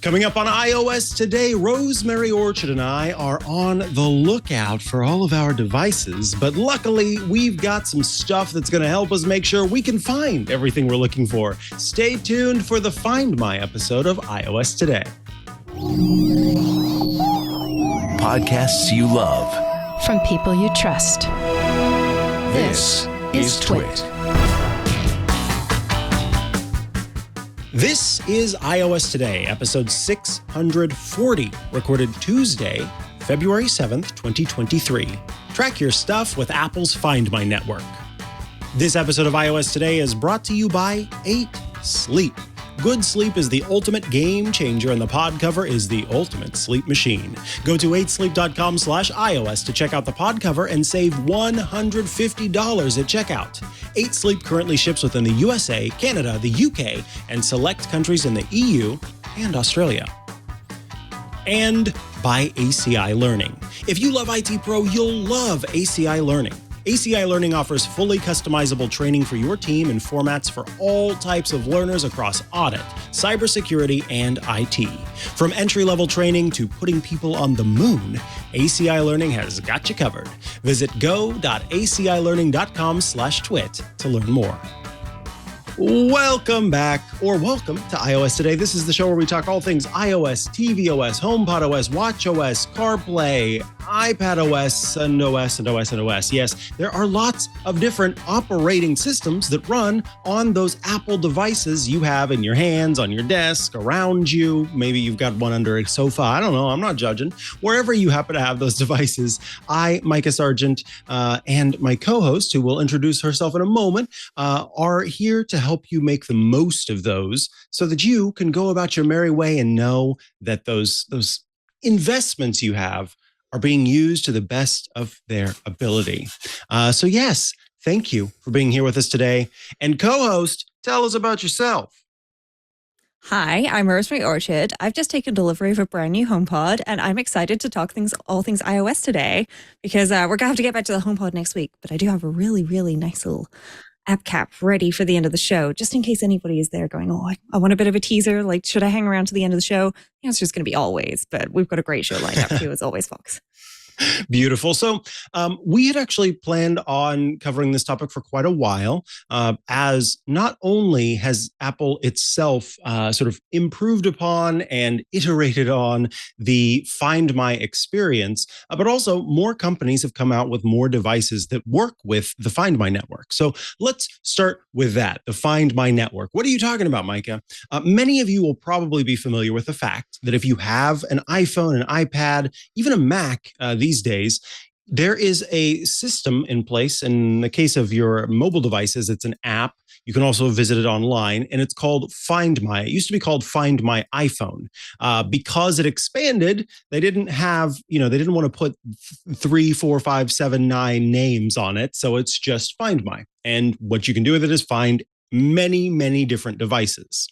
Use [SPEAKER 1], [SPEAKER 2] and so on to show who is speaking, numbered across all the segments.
[SPEAKER 1] Coming up on iOS today, Rosemary Orchard and I are on the lookout for all of our devices, but luckily we've got some stuff that's going to help us make sure we can find everything we're looking for. Stay tuned for the Find My episode of iOS Today.
[SPEAKER 2] Podcasts you love.
[SPEAKER 3] From people you trust.
[SPEAKER 2] This is Twit.
[SPEAKER 1] This is iOS Today, episode 640, recorded Tuesday, February 7th, 2023. Track your stuff with Apple's Find My network. This episode of iOS Today is brought to you by 8 Sleep. Good sleep is the ultimate game changer, and the pod cover is the ultimate sleep machine. Go to 8sleep.com/iOS to check out the pod cover and save $150 at checkout. 8 Sleep currently ships within the USA, Canada, the UK, and select countries in the EU and Australia. And by ACI Learning. If you love IT Pro, you'll love ACI Learning. ACI Learning offers fully customizable training for your team in formats for all types of learners across audit, cybersecurity, and IT. From entry-level training to putting people on the moon, ACI Learning has got you covered. Visit go.acilearning.com/twit to learn more. Welcome back, or welcome to iOS Today. This is the show where we talk all things iOS, tvOS, HomePod OS, watchOS, CarPlay, iPadOS, and OS, and OS, and OS. Yes, there are lots of different operating systems that run on those Apple devices you have in your hands, on your desk, around you. Maybe you've got one under a sofa. I don't know. I'm not judging. Wherever you happen to have those devices, I, Mikah Sargent, and my co-host, who will introduce herself in a moment, are here to help you make the most of those so that you can go about your merry way and know that those investments you have are being used to the best of their ability. So yes, thank you for being here with us today. And co-host, tell us about yourself.
[SPEAKER 4] Hi, I'm Rosemary Orchard. I've just taken delivery of a brand new HomePod, and I'm excited to talk all things iOS today because we're going to have to get back to the HomePod next week. But I do have a really, really nice little app cap ready for the end of the show, just in case anybody is there going, oh, I want a bit of a teaser. Like, should I hang around to the end of the show? The answer is going to be always, but we've got a great show lined up too, as always, folks.
[SPEAKER 1] Beautiful. So we had actually planned on covering this topic for quite a while, as not only has Apple itself sort of improved upon and iterated on the Find My experience, but also more companies have come out with more devices that work with the Find My network. So let's start with that, the Find My network. What are you talking about, Mikah? Many of you will probably be familiar with the fact that if you have an iPhone, an iPad, even a Mac, these days, there is a system in place. In the case of your mobile devices, it's an app. You can also visit it online, and it's called Find My. It used to be called Find My iPhone. Because it expanded, they didn't have, they didn't want to put 3, 4, 5, 7, 9 names on it. So it's just Find My. And what you can do with it is find many, many different devices.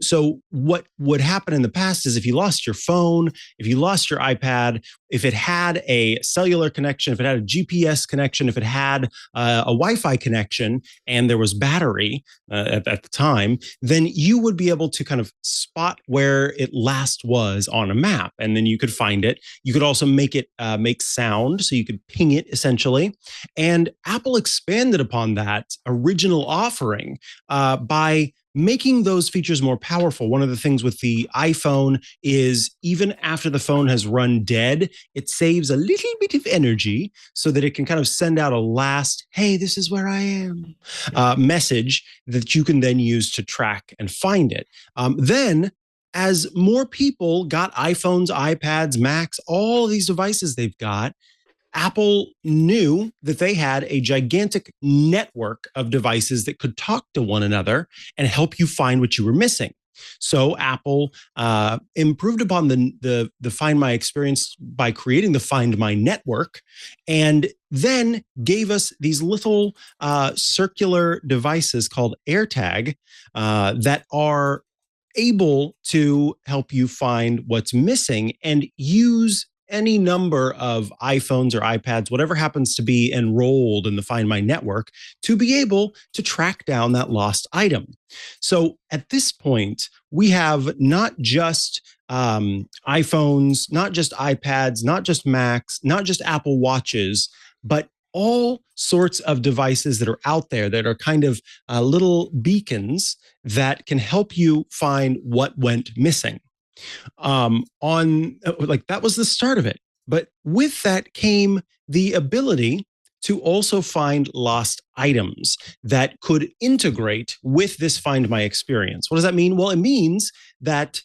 [SPEAKER 1] So what would happen in the past is if you lost your phone, if you lost your iPad, if it had a cellular connection, if it had a GPS connection, if it had a Wi-Fi connection, and there was battery at the time, then you would be able to kind of spot where it last was on a map, and then you could find it. You could also make it make sound, so you could ping it essentially. And Apple expanded upon that original offering by making those features more powerful. One of the things with the iPhone is even after the phone has run dead, it saves a little bit of energy so that it can kind of send out a last, hey, this is where I am, message that you can then use to track and find it. Then, as more people got iPhones, iPads, Macs, all of these devices they've got, Apple knew that they had a gigantic network of devices that could talk to one another and help you find what you were missing. So Apple improved upon the Find My experience by creating the Find My network, and then gave us these little circular devices called AirTag that are able to help you find what's missing and use any number of iPhones or iPads, whatever happens to be enrolled in the Find My network, to be able to track down that lost item. So at this point, we have not just iPhones, not just iPads, not just Macs, not just Apple Watches, but all sorts of devices that are out there that are kind of little beacons that can help you find what went missing. That was the start of it. But with that came the ability to also find lost items that could integrate with this Find My experience. What does that mean? Well, it means that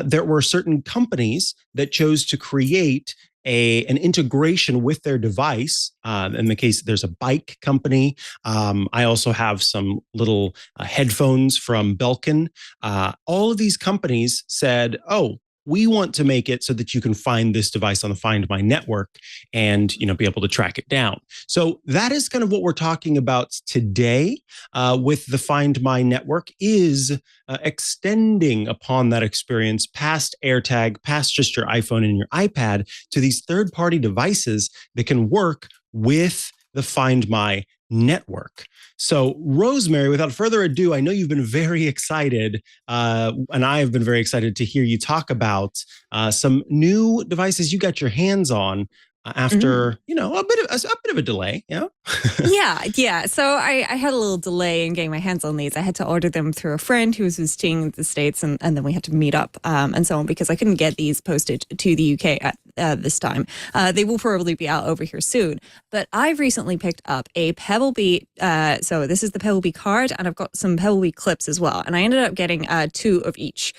[SPEAKER 1] there were certain companies that chose to create an integration with their device. In the case, there's a bike company. I also have some little headphones from Belkin. All of these companies said, oh, we want to make it so that you can find this device on the Find My network and be able to track it down. So that is kind of what we're talking about today with the Find My network, is extending upon that experience past AirTag, past just your iPhone and your iPad, to these third-party devices that can work with the Find My network. So, Rosemary, without further ado, I know you've been very excited, and I have been very excited to hear you talk about some new devices you got your hands on after a bit of a delay.
[SPEAKER 4] Yeah. So I had a little delay in getting my hands on these. I had to order them through a friend who was visiting the States, and then we had to meet up and so on, because I couldn't get these posted to the UK at this time. They will probably be out over here soon. But I've recently picked up a Pebblebee. So this is the Pebblebee Card, and I've got some Pebblebee Clips as well. And I ended up getting 2 of each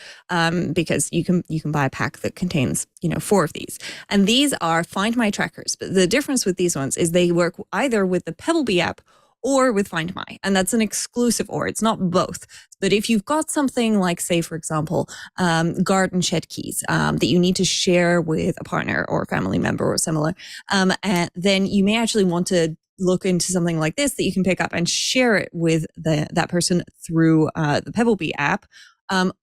[SPEAKER 4] because you can buy a pack that contains 4 of these. And these are Find My trackers. But the difference with these ones is they work either with the Pebblebee app or with Find My. And that's an exclusive or. It's not both. But if you've got something like, say, for example, garden shed keys that you need to share with a partner or a family member or similar, and then you may actually want to look into something like this that you can pick up and share it with that person through the Pebblebee app.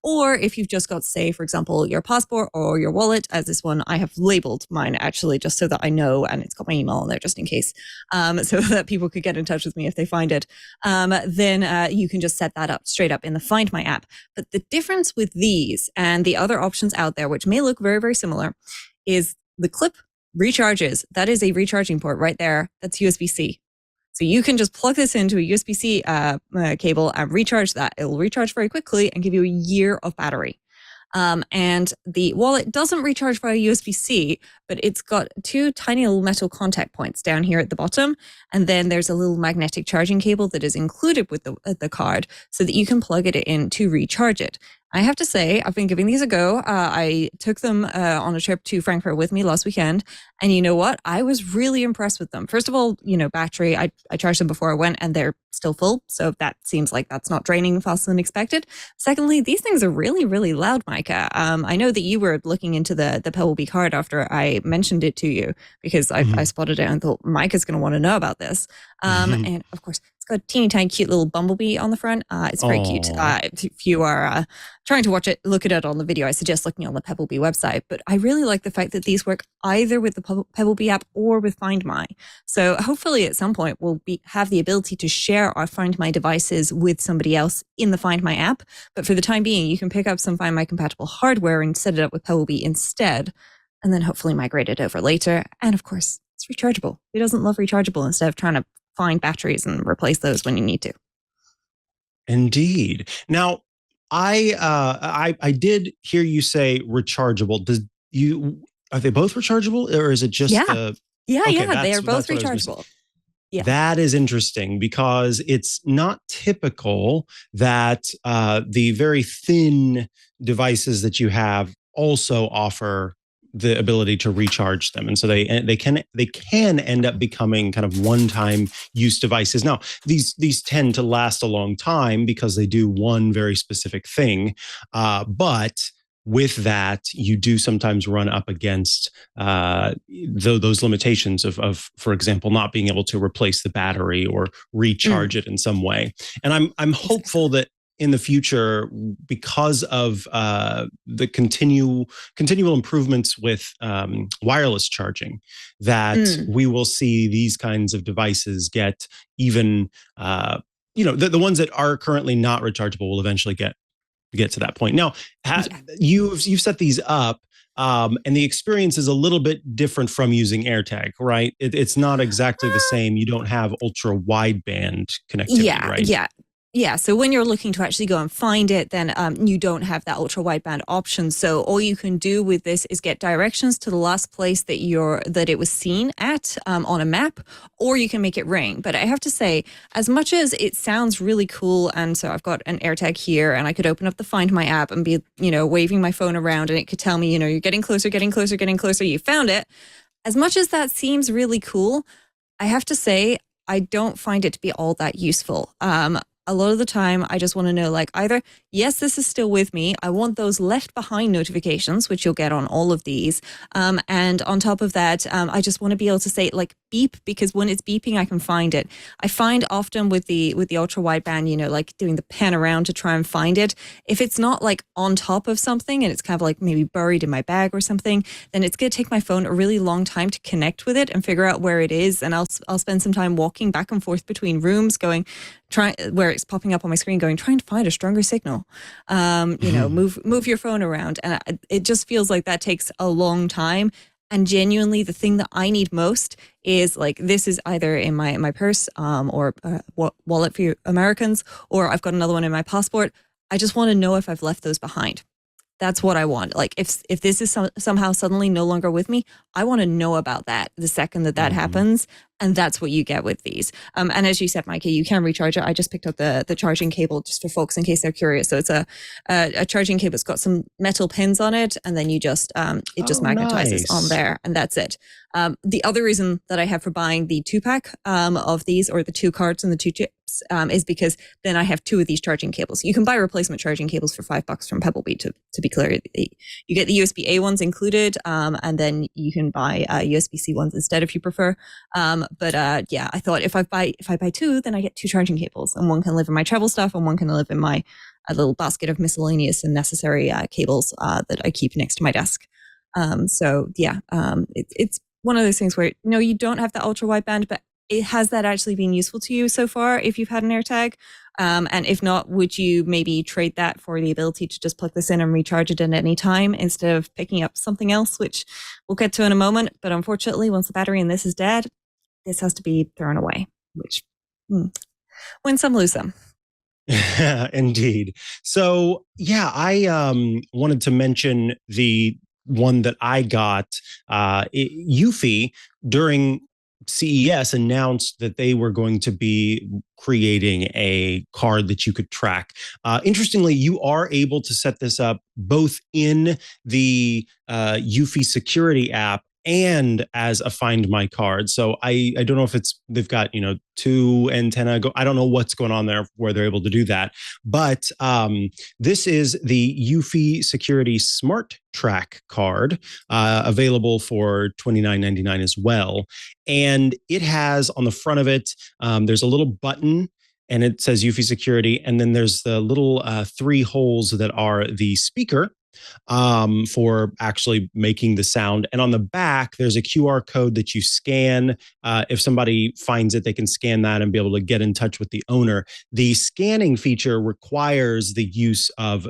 [SPEAKER 4] Or if you've just got, say, for example, your passport or your wallet, as this one, I have labeled mine actually just so that I know, and it's got my email on there just in case, so that people could get in touch with me if they find it. Then you can just set that up straight up in the Find My app. But the difference with these and the other options out there, which may look very, very similar, is the clip recharges. That is a recharging port right there. That's USB-C. So you can just plug this into a USB-C cable and recharge that. It'll recharge very quickly and give you a year of battery. And the wallet doesn't recharge via USB-C, but it's got 2 tiny little metal contact points down here at the bottom. And then there's a little magnetic charging cable that is included with the card so that you can plug it in to recharge it. I have to say, I've been giving these a go. I took them on a trip to Frankfurt with me last weekend. And you know what? I was really impressed with them. First of all, battery, I charged them before I went and they're still full. So that seems like that's not draining faster than expected. Secondly, these things are really, really loud, Mikah. I know that you were looking into the Pebblebee Card after I mentioned it to you, because I spotted it and thought Mikah's going to want to know about this. And of course, it's got a teeny tiny cute little bumblebee on the front. It's very cute. If you are trying to look at it on the video, I suggest looking on the Pebblebee website. But I really like the fact that these work either with the Pebblebee app or with Find My. So hopefully at some point we'll have the ability to share our Find My devices with somebody else in the Find My app. But for the time being, you can pick up some Find My compatible hardware and set it up with Pebblebee instead, and then hopefully migrate it over later. And of course, it's rechargeable. Who doesn't love rechargeable instead of trying to find batteries and replace those when you need to?
[SPEAKER 1] Indeed. Now, I did hear you say rechargeable. Are they both rechargeable, or is it just
[SPEAKER 4] Yeah,
[SPEAKER 1] okay,
[SPEAKER 4] they are both rechargeable. Yeah.
[SPEAKER 1] That is interesting, because it's not typical that the very thin devices that you have also offer the ability to recharge them, and so they can end up becoming kind of one-time use devices. Now, these tend to last a long time because they do one very specific thing, but with that, you do sometimes run up against those limitations of, for example, not being able to replace the battery or recharge it in some way. And I'm hopeful that in the future, because of the continual improvements with wireless charging, that we will see these kinds of devices get even, the ones that are currently not rechargeable will eventually get to that point. Now, you've set these up. And the experience is a little bit different from using AirTag, right? It's not exactly the same. You don't have ultra wideband connectivity, right?
[SPEAKER 4] Yeah. So when you're looking to actually go and find it, then you don't have that ultra wideband option. So all you can do with this is get directions to the last place that it was seen at on a map, or you can make it ring. But I have to say, as much as it sounds really cool, and so I've got an AirTag here, and I could open up the Find My app and be, waving my phone around, and it could tell me, you're getting closer, getting closer, getting closer. You found it. As much as that seems really cool, I have to say, I don't find it to be all that useful. A lot of the time, I just want to know, either, yes, this is still with me. I want those left behind notifications, which you'll get on all of these. And on top of that, I just want to be able to say, beep, because when it's beeping, I can find it. I find often with the ultra wideband, doing the pan around to try and find it. If it's not on top of something and it's kind of maybe buried in my bag or something, then it's going to take my phone a really long time to connect with it and figure out where it is. And I'll spend some time walking back and forth between rooms, where it's popping up on my screen, trying to find a stronger signal. Move your phone around, and it just feels like that takes a long time. And genuinely, the thing that I need most is this is either in my purse or wallet for you Americans, or I've got another one in my passport. I just want to know if I've left those behind. That's what I want. If this is somehow suddenly no longer with me, I want to know about that the second that happens. And that's what you get with these. And as you said, Mikah, you can recharge it. I just picked up the charging cable just for folks in case they're curious. So it's a charging cable. It's got some metal pins on it, and then you just magnetizes on there, and that's it. The other reason that I have for buying the 2-pack of these, or the 2 cards and the 2 chips, is because then I have 2 of these charging cables. You can buy replacement charging cables for $5 from Pebblebee. To be clear, you get the USB-A ones included, and then you can buy USB-C ones instead if you prefer. But I thought if I buy 2, then I get 2 charging cables, and one can live in my travel stuff, and one can live in my little basket of miscellaneous and necessary cables that I keep next to my desk. It's one of those things where you don't have the ultra wideband, but has that actually been useful to you so far if you've had an AirTag? And if not, would you maybe trade that for the ability to just plug this in and recharge it at any time instead of picking up something else, which we'll get to in a moment. But unfortunately, once the battery in this is dead, this has to be thrown away, which win some, lose some.
[SPEAKER 1] Indeed. So, I wanted to mention the one that I got. Eufy, during CES, announced that they were going to be creating a card that you could track. Interestingly, you are able to set this up both in the eufy Security app and as a Find My card. So I don't know if they've got 2 antenna. I don't know what's going on there where they're able to do that. But this is the eufy Security SmartTrack card, available for $29.99 as well. And it has on the front of it, there's a little button, and it says eufy Security, and then there's the little 3 holes that are the speaker for actually making the sound. And on the back, there's a QR code that you scan. If somebody finds it, they can scan that and be able to get in touch with the owner. The scanning feature requires the use of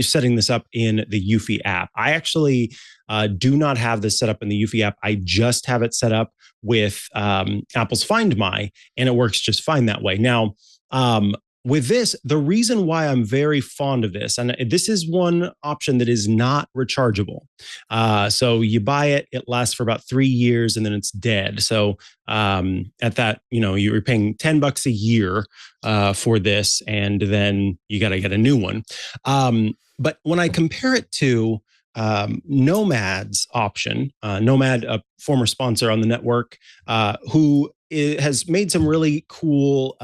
[SPEAKER 1] setting this up in the Eufy app. I actually do not have this set up in the Eufy app. I just have it set up with Apple's Find My, and it works just fine that way. Now, with this, the reason why I'm very fond of this, and this is one option that is not rechargeable. So you buy it, it lasts for about 3 years, and then it's dead. So at that, you're paying $10 a year for this, and then you got to get a new one. But when I compare it to Nomad's option, Nomad, a former sponsor on the network, who has made some really cool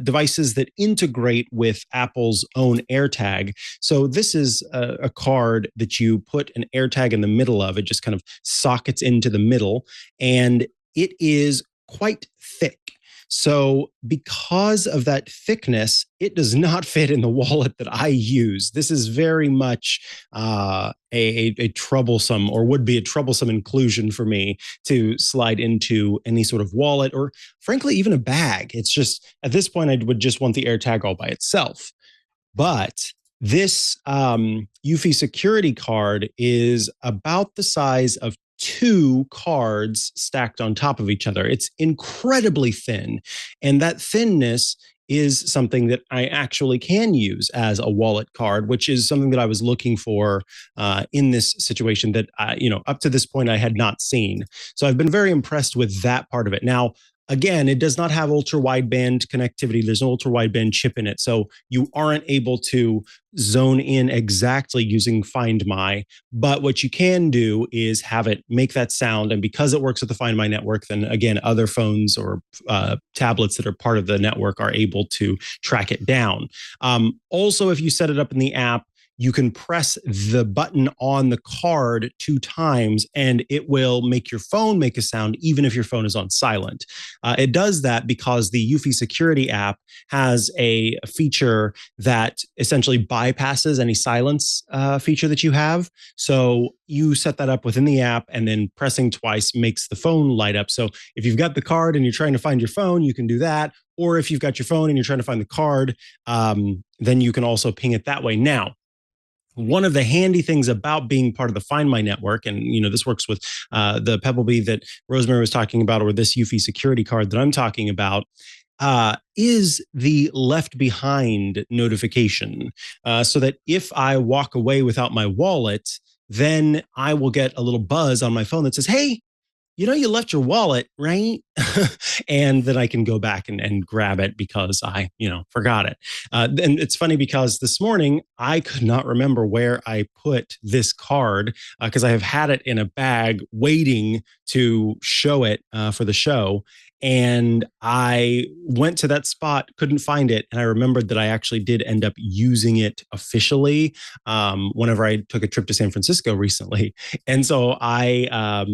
[SPEAKER 1] devices that integrate with Apple's own AirTag. So this is a card that you put an AirTag in the middle of. It just kind of sockets into the middle, and it is quite thick. So because of that thickness, it does not fit in the wallet that I use. This is very much a troublesome, or would be a troublesome inclusion for me to slide into any sort of wallet, or frankly, even a bag. It's just, at this point, I would just want the AirTag all by itself. But this eufy security card is about the size of two cards stacked on top of each other. It's incredibly thin. And that thinness is something that I actually can use as a wallet card, which is something that I was looking for in this situation that, up to this point, I had not seen. So I've been very impressed with that part of it. Now, again, it does not have ultra wideband connectivity. There's no ultra wideband chip in it. So you aren't able to zone in exactly using Find My. But what you can do is have it make that sound. And because it works with the Find My network, then again, other phones or tablets that are part of the network are able to track it down. Also, if you set it up in the app, you can press the button on the card 2 times and it will make your phone make a sound even if your phone is on silent. It does that because the eufy security app has a feature that essentially bypasses any silence feature that you have. So you set that up within the app, and then pressing twice makes the phone light up. So if you've got the card and you're trying to find your phone, you can do that. Or if you've got your phone and you're trying to find the card, then you can also ping it that way. Now, one of the handy things about being part of the Find My network, and this works with the Pebblebee that Rosemary was talking about, or this eufy security card that I'm talking about, is the left behind notification. So that if I walk away without my wallet, then I will get a little buzz on my phone that says, "Hey, you left your wallet, right?" And then I can go back and grab it because I, forgot it. And it's funny because this morning I could not remember where I put this card because I have had it in a bag waiting to show it for the show. And I went to that spot, couldn't find it. And I remembered that I actually did end up using it officially whenever I took a trip to San Francisco recently. And so I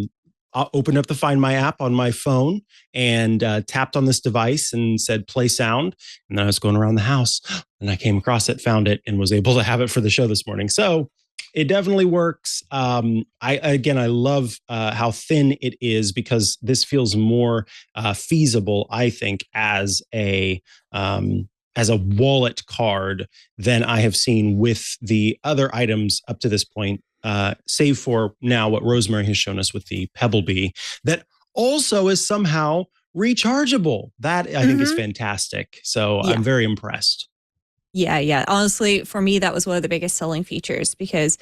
[SPEAKER 1] opened up the Find My app on my phone and tapped on this device and said, "Play sound." And then I was going around the house and I came across it, found it, and was able to have it for the show this morning. So it definitely works. I love how thin it is because this feels more feasible, I think, as a wallet card than I have seen with the other items up to this point. Save for now what Rosemary has shown us with the Pebblebee, that also is somehow rechargeable. That I think is fantastic. So yeah. I'm very impressed.
[SPEAKER 4] Yeah. Honestly, for me, that was one of the biggest selling features because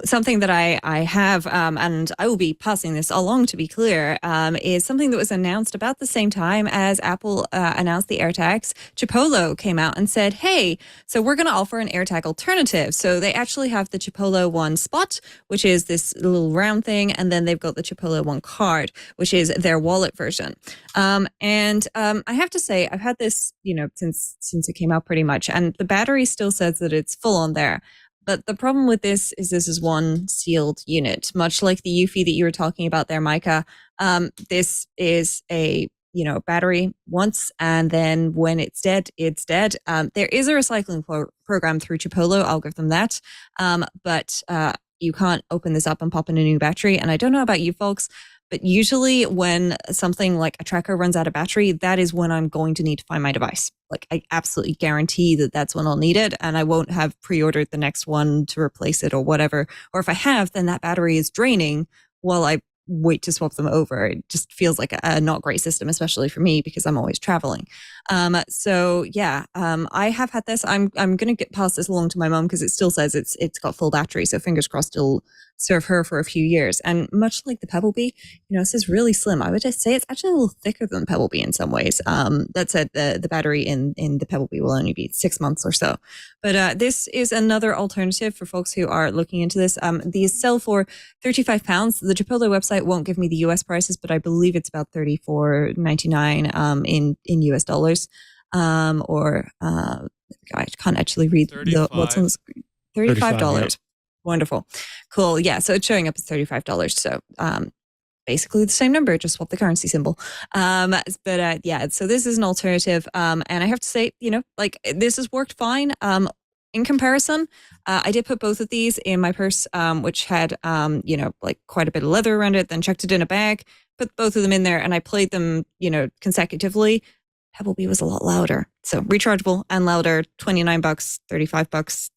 [SPEAKER 4] something that I have, and I will be passing this along to be clear, is something that was announced about the same time as Apple announced the AirTags. Chipolo came out and said, "Hey, so we're going to offer an AirTag alternative." So they actually have the Chipolo ONE Spot, which is this little round thing, and then they've got the Chipolo ONE Card, which is their wallet version. And I have to say, I've had this, since it came out pretty much, and the battery still says that it's full on there. But the problem with this is one sealed unit, much like the eufy that you were talking about there, Mikah. This is a battery once, and then when it's dead, it's dead. There is a recycling program through Chipolo. I'll give them that. But you can't open this up and pop in a new battery. And I don't know about you folks, but usually when something like a tracker runs out of battery, that is when I'm going to need to find my device. Like I absolutely guarantee that that's when I'll need it. And I won't have pre-ordered the next one to replace it or whatever. Or if I have, then that battery is draining while I wait to swap them over. It just feels like a not great system, especially for me because I'm always traveling. I have had this. I'm going to pass this along to my mom because it still says it's got full battery. So fingers crossed it'll serve her for a few years. And much like the Pebblebee, this is really slim. I would just say it's actually a little thicker than Pebblebee in some ways. That said, the battery in the Pebblebee will only be 6 months or so. But this is another alternative for folks who are looking into this. These sell for £35. The Chipolo website won't give me the US prices, but I believe it's about $34.99 in US dollars. I can't actually read what's on the screen. $35. Yeah. Wonderful. Cool. Yeah. So it's showing up as $35. So basically the same number, just swap the currency symbol. Yeah, so this is an alternative. And I have to say, like this has worked fine. In comparison, I did put both of these in my purse, which had, like quite a bit of leather around it, then chucked it in a bag, put both of them in there, and I played them, consecutively. Pebblebee was a lot louder. So rechargeable and louder, $29, $35.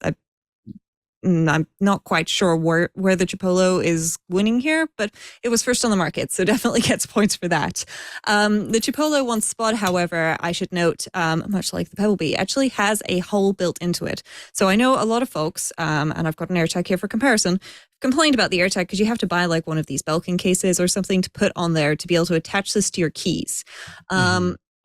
[SPEAKER 4] I'm not quite sure where the Chipolo is winning here, but it was first on the market, so definitely gets points for that. The Chipolo ONE Spot, however, I should note, much like the Pebblebee, actually has a hole built into it. So I know a lot of folks, and I've got an AirTag here for comparison, complained about the AirTag because you have to buy like one of these Belkin cases or something to put on there to be able to attach this to your keys.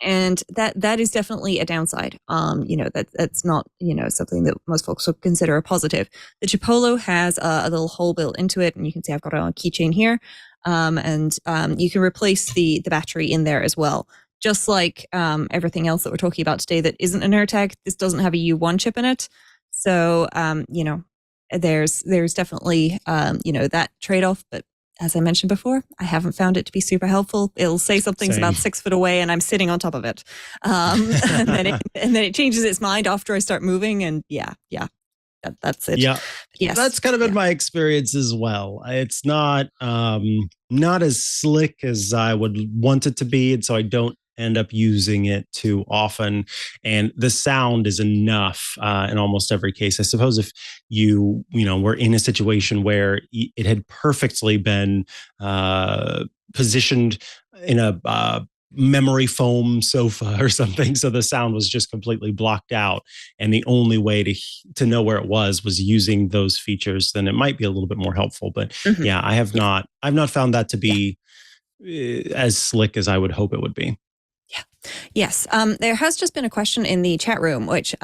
[SPEAKER 4] And that is definitely a downside. That's not, something that most folks would consider a positive. The Chipolo has a little hole built into it, and you can see I've got it on a keychain here. And you can replace the battery in there as well. Just like everything else that we're talking about today that isn't an AirTag, this doesn't have a U1 chip in it. So, there's definitely, that trade-off, but as I mentioned before, I haven't found it to be super helpful. It'll say something's about 6 foot away and I'm sitting on top of it. And then it changes its mind after I start moving. And that's it.
[SPEAKER 1] Yeah.
[SPEAKER 4] Yes.
[SPEAKER 1] That's kind of been my experience as well. It's not as slick as I would want it to be. And so I don't end up using it too often. And the sound is enough in almost every case. I suppose if you were in a situation where it had perfectly been positioned in a memory foam sofa or something, so the sound was just completely blocked out, and the only way to know where it was using those features, then it might be a little bit more helpful. But yeah, I've not found that to be as slick as I would hope it would be.
[SPEAKER 4] Yeah. Yes. There has just been a question in the chat room, which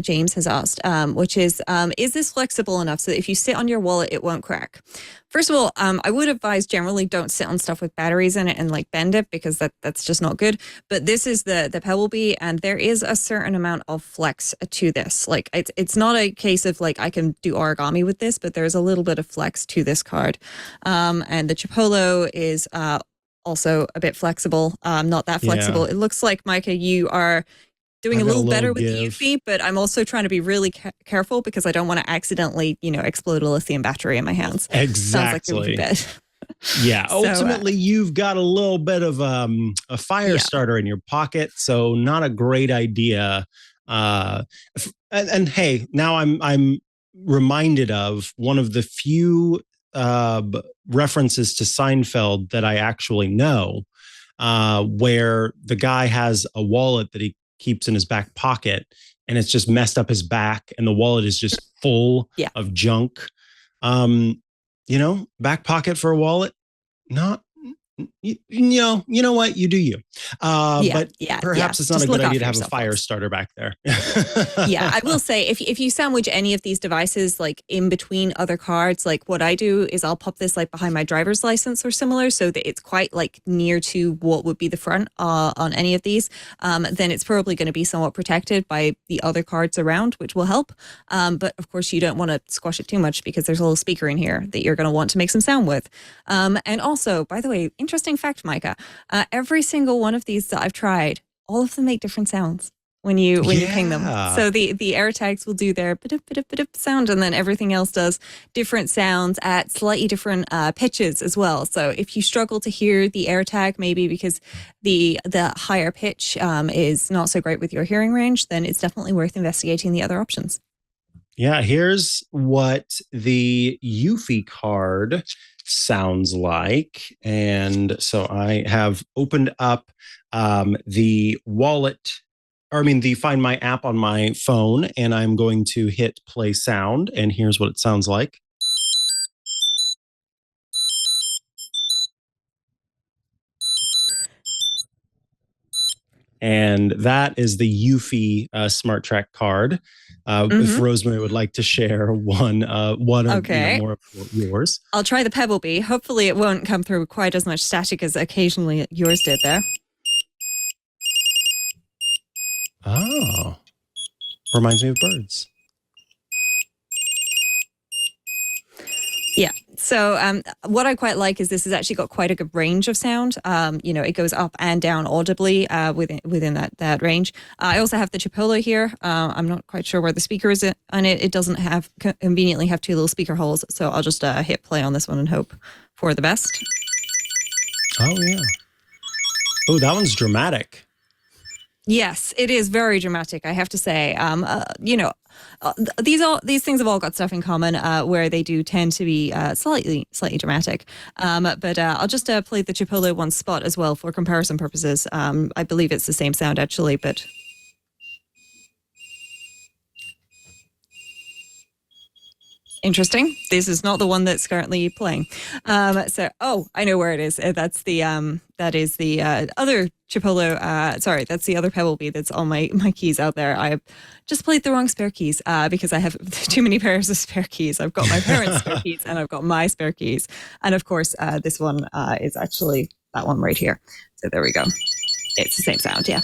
[SPEAKER 4] James has asked, which is this flexible enough so that if you sit on your wallet, it won't crack? First of all, I would advise generally don't sit on stuff with batteries in it and like bend it, because that's just not good. But this is the Pebblebee, and there is a certain amount of flex to this. Like it's not a case of like I can do origami with this, but there's a little bit of flex to this card. And the Chipolo is also a bit flexible, not that flexible.
[SPEAKER 1] Yeah.
[SPEAKER 4] It looks like, Mikah, you are doing a little better with the eufy, but I'm also trying to be really careful because I don't want to accidentally, explode a lithium battery in my hands.
[SPEAKER 1] Exactly.
[SPEAKER 4] Sounds like a bit.
[SPEAKER 1] Yeah. Ultimately, you've got a little bit of a fire starter in your pocket, so not a great idea. And hey, now I'm reminded of one of the few references to Seinfeld that I actually know, where the guy has a wallet that he keeps in his back pocket, and it's just messed up his back, and the wallet is just full of junk. Back pocket for a wallet, not. You know what? You do you. But perhaps it's not a good idea to have a fire starter back there.
[SPEAKER 4] Yeah, I will say if you sandwich any of these devices like in between other cards, like what I do is I'll pop this like behind my driver's license or similar, so that it's quite like near to what would be the front on any of these. Then it's probably going to be somewhat protected by the other cards around, which will help. But of course, you don't want to squash it too much because there's a little speaker in here that you're going to want to make some sound with. And also, by the way, interesting fact, Mikah, every single one of these that I've tried, all of them make different sounds when you ping them. So the AirTags will do their bit sound, and then everything else does different sounds at slightly different pitches as well. So if you struggle to hear the AirTag, maybe because the higher pitch is not so great with your hearing range, then it's definitely worth investigating the other options.
[SPEAKER 1] Yeah, here's what the eufy card sounds like. And so I have opened up the wallet, the Find My app on my phone, and I'm going to hit play sound, and here's what it sounds like. And that is the eufy SmartTrack card. If Rosemary would like to share one or more of yours.
[SPEAKER 4] I'll try the Pebblebee. Hopefully it won't come through quite as much static as occasionally yours did there.
[SPEAKER 1] Oh, reminds me of birds.
[SPEAKER 4] Yeah, So what I quite like is this has actually got quite a good range of sound. It goes up and down audibly within that range. I also have the Chipolo here. I'm not quite sure where the speaker is on it. It doesn't conveniently have two little speaker holes. So I'll just hit play on this one and hope for the best.
[SPEAKER 1] Oh, yeah. Oh, that one's dramatic.
[SPEAKER 4] Yes, it is very dramatic, I have to say. These things have all got stuff in common where they do tend to be slightly dramatic. But I'll just play the Chipolo ONE Spot as well for comparison purposes. I believe it's the same sound actually, but interesting. This is not the one that's currently playing. I know where it is. That is the other Chipolo. That's the other Pebblebee that's on my keys out there. I just played the wrong spare keys because I have too many pairs of spare keys. I've got my parents' spare keys and I've got my spare keys. And of course, this one is actually that one right here. So there we go. It's the same sound. Yeah.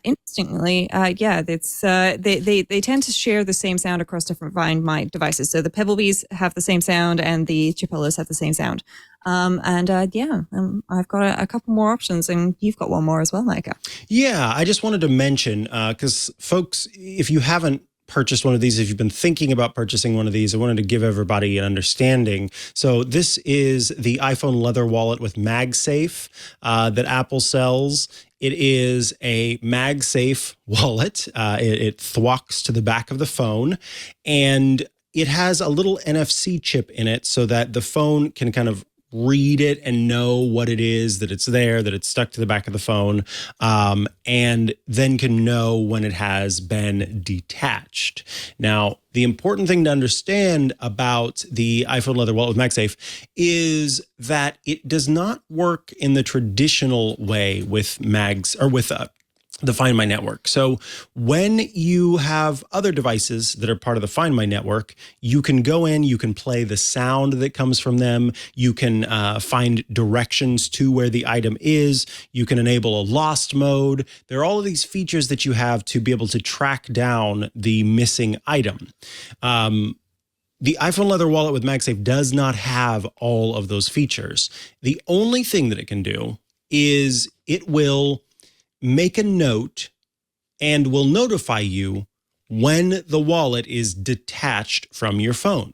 [SPEAKER 4] Interestingly, it's they tend to share the same sound across different Find My devices. So the Pebblebees have the same sound, and the Chipolos have the same sound. I've got a couple more options, and you've got one more as well, Mikah.
[SPEAKER 1] Yeah, I just wanted to mention because folks, if you haven't purchased one of these, if you've been thinking about purchasing one of these, I wanted to give everybody an understanding. So this is the iPhone leather wallet with MagSafe that Apple sells. It is a MagSafe wallet. It thwacks to the back of the phone, and it has a little NFC chip in it so that the phone can kind of read it and know what it is, that it's there, that it's stuck to the back of the phone, and then can know when it has been detached. Now, the important thing to understand about the iPhone leather wallet with MagSafe is that it does not work in the traditional way with the Find My network. So when you have other devices that are part of the Find My network, you can go in, you can play the sound that comes from them, you can find directions to where the item is, you can enable a lost mode. There are all of these features that you have to be able to track down the missing item. The iPhone leather wallet with MagSafe does not have all of those features. The only thing that it can do is it will make a note and will notify you when the wallet is detached from your phone.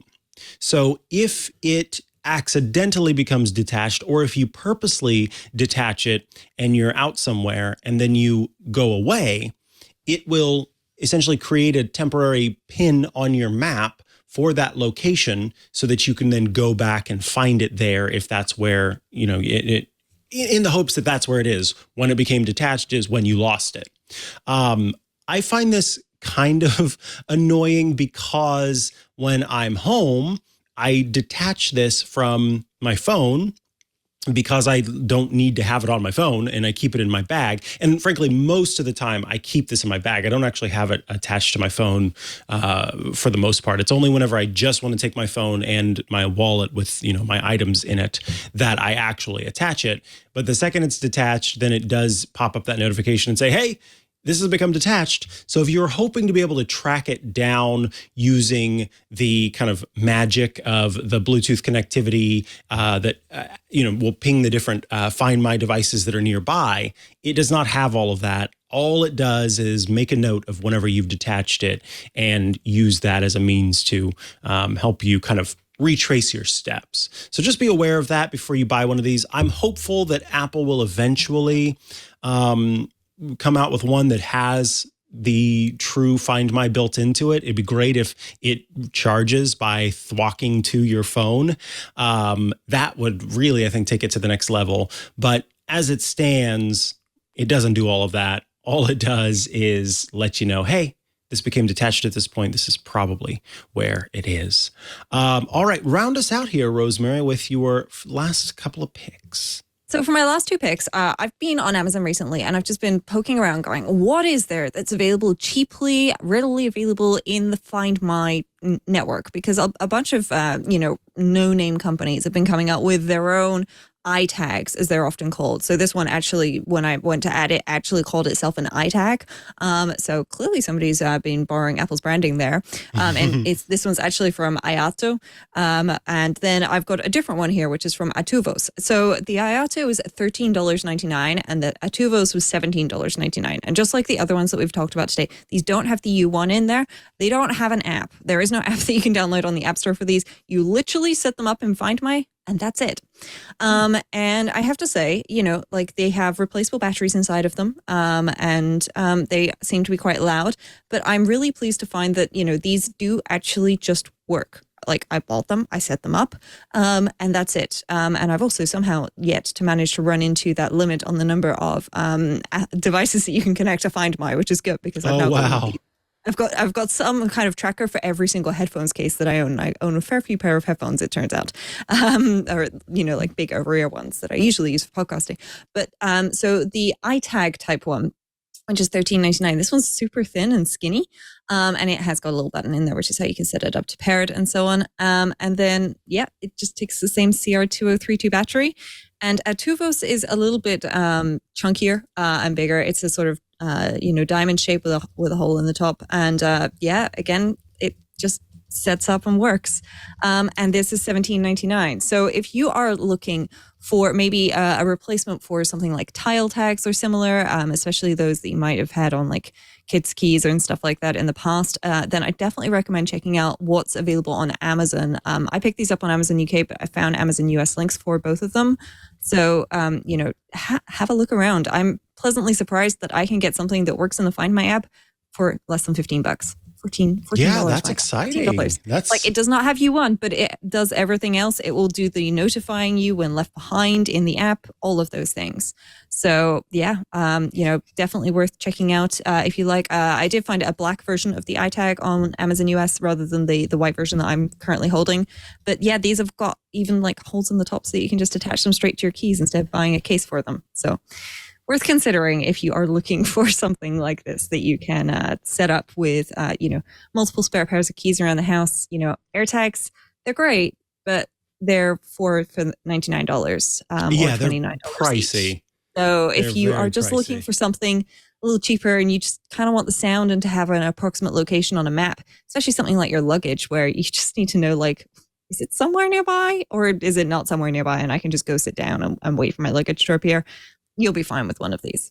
[SPEAKER 1] So if it accidentally becomes detached, or if you purposely detach it and you're out somewhere and then you go away, it will essentially create a temporary pin on your map for that location so that you can then go back and find it there if that's where, in the hopes that that's where it is. When it became detached is when you lost it. I find this kind of annoying because when I'm home, I detach this from my phone because I don't need to have it on my phone, and I keep it in my bag. And frankly, most of the time I keep this in my bag. I don't actually have it attached to my phone for the most part. It's only whenever I just want to take my phone and my wallet with, my items in it that I actually attach it. But the second it's detached, then it does pop up that notification and say, hey, this has become detached. So if you're hoping to be able to track it down using the kind of magic of the Bluetooth connectivity that will ping the different Find My devices that are nearby, it does not have all of that. All it does is make a note of whenever you've detached it and use that as a means to help you kind of retrace your steps. So just be aware of that before you buy one of these. I'm hopeful that Apple will eventually come out with one that has the true Find My built into it. It'd be great if it charges by thwacking to your phone. That would really, I think, take it to the next level. But as it stands, it doesn't do all of that. All it does is let you know, hey, this became detached at this point. This is probably where it is. All right, round us out here, Rosemary, with your last couple of picks.
[SPEAKER 4] So for my last two picks, I've been on Amazon recently, and I've just been poking around going, what is there that's available cheaply, readily available in the Find My network? Because a bunch of, no-name companies have been coming out with their own iTags, as they're often called. So this one actually, when I went to add it, actually called itself an iTag. So clearly somebody's been borrowing Apple's branding there. And this one's actually from Ayato. And then I've got a different one here, which is from ATUVOS. So the Ayato is $13.99 and the ATUVOS was $17.99. And just like the other ones that we've talked about today, these don't have the U1 in there. They don't have an app. There is no app that you can download on the App Store for these. You literally set them up in Find My, and that's it. And I have to say, like they have replaceable batteries inside of them, and they seem to be quite loud. But I'm really pleased to find that, these do actually just work. Like I bought them, I set them up, and that's it. And I've also somehow yet to manage to run into that limit on the number of devices that you can connect to Find My, which is good because I've got some kind of tracker for every single headphones case that I own. I own a fair few pair of headphones, it turns out, or like big over-ear ones that I usually use for podcasting. But so the iTag type one, which is $13.99. This one's super thin and skinny, and it has got a little button in there, which is how you can set it up to paired and so on. And then it just takes the same CR2032 battery. And ATUVOS is a little bit chunkier and bigger. It's a sort of diamond shape with a hole in the top. And again, it just sets up and works. And this is $17.99. So if you are looking for maybe a replacement for something like tile tags or similar, especially those that you might have had on like kids' keys and stuff like that in the past, then I definitely recommend checking out what's available on Amazon. I picked these up on Amazon UK, but I found Amazon US links for both of them. So, have a look around. I'm pleasantly surprised that I can get something that works in the Find My app for less than $15. $14.
[SPEAKER 1] Yeah, that's exciting.
[SPEAKER 4] That's like, it does not have U1, but it does everything else. It will do the notifying you when left behind in the app, all of those things. So definitely worth checking out if you like. I did find a black version of the iTag on Amazon US rather than the white version that I'm currently holding. But yeah, these have got even like holes in the top so that you can just attach them straight to your keys instead of buying a case for them. So worth considering if you are looking for something like this that you can set up with, multiple spare pairs of keys around the house. AirTags, they're great, but they're for $99 or $29
[SPEAKER 1] pricey.
[SPEAKER 4] Each. So if you are just looking for something a little cheaper and you just kind of want the sound and to have an approximate location on a map, especially something like your luggage where you just need to know, like, is it somewhere nearby or is it not somewhere nearby and I can just go sit down and wait for my luggage to appear, you'll be fine with one of these.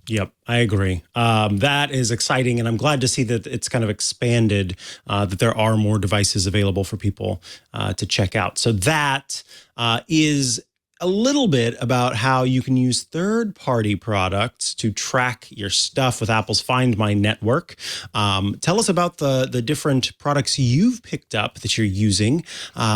[SPEAKER 1] Yep, I agree. That is exciting, and I'm glad to see that it's kind of expanded, that there are more devices available for people to check out. So that is a little bit about how you can use third-party products to track your stuff with Apple's Find My network. Tell us about the different products you've picked up that you're using,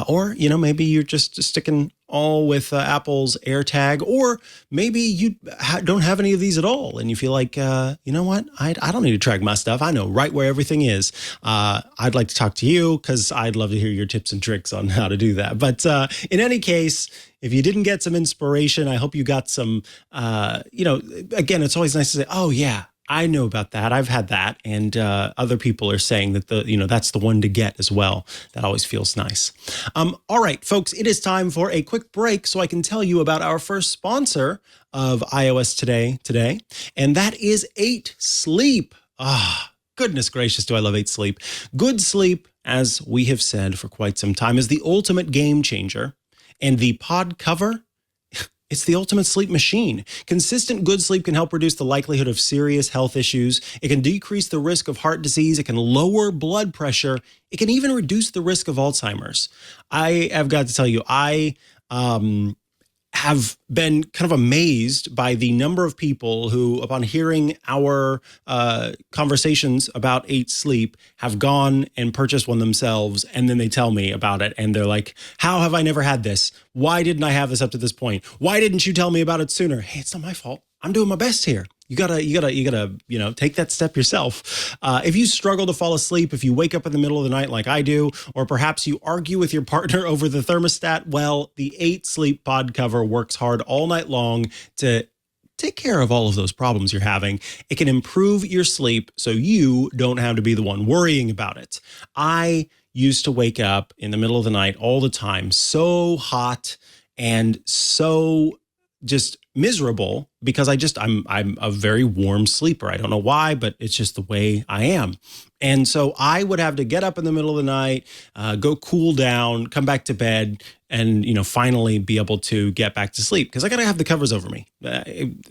[SPEAKER 1] or maybe you're just sticking all with Apple's AirTag, or maybe you don't have any of these at all and you feel like, you know what, I don't need to track my stuff. I know right where everything is. I'd like to talk to you because I'd love to hear your tips and tricks on how to do that. But in any case, if you didn't get some inspiration, I hope you got some, again, it's always nice to say, oh yeah, I know about that. I've had that. And other people are saying that that's the one to get as well. That always feels nice. All right, folks, it is time for a quick break so I can tell you about our first sponsor of iOS Today. And that is 8 Sleep. Goodness gracious, do I love 8 Sleep. Good sleep, as we have said for quite some time, is the ultimate game changer. And the pod cover, it's the ultimate sleep machine. Consistent good sleep can help reduce the likelihood of serious health issues. It can decrease the risk of heart disease. It can lower blood pressure. It can even reduce the risk of Alzheimer's. I have got to tell you, I have been kind of amazed by the number of people who, upon hearing our conversations about 8 Sleep, have gone and purchased one themselves, and then they tell me about it, and they're like, how have I never had this? Why didn't I have this up to this point? Why didn't you tell me about it sooner? Hey, it's not my fault. I'm doing my best here. You gotta, take that step yourself. If you struggle to fall asleep, if you wake up in the middle of the night like I do, or perhaps you argue with your partner over the thermostat, well, the 8 Sleep pod cover works hard all night long to take care of all of those problems you're having. It can improve your sleep so you don't have to be the one worrying about it. I used to wake up in the middle of the night all the time, so hot and so just miserable because I'm a very warm sleeper. I don't know why, but it's just the way I am. And so I would have to get up in the middle of the night, go cool down, come back to bed, and finally be able to get back to sleep because I got to have the covers over me,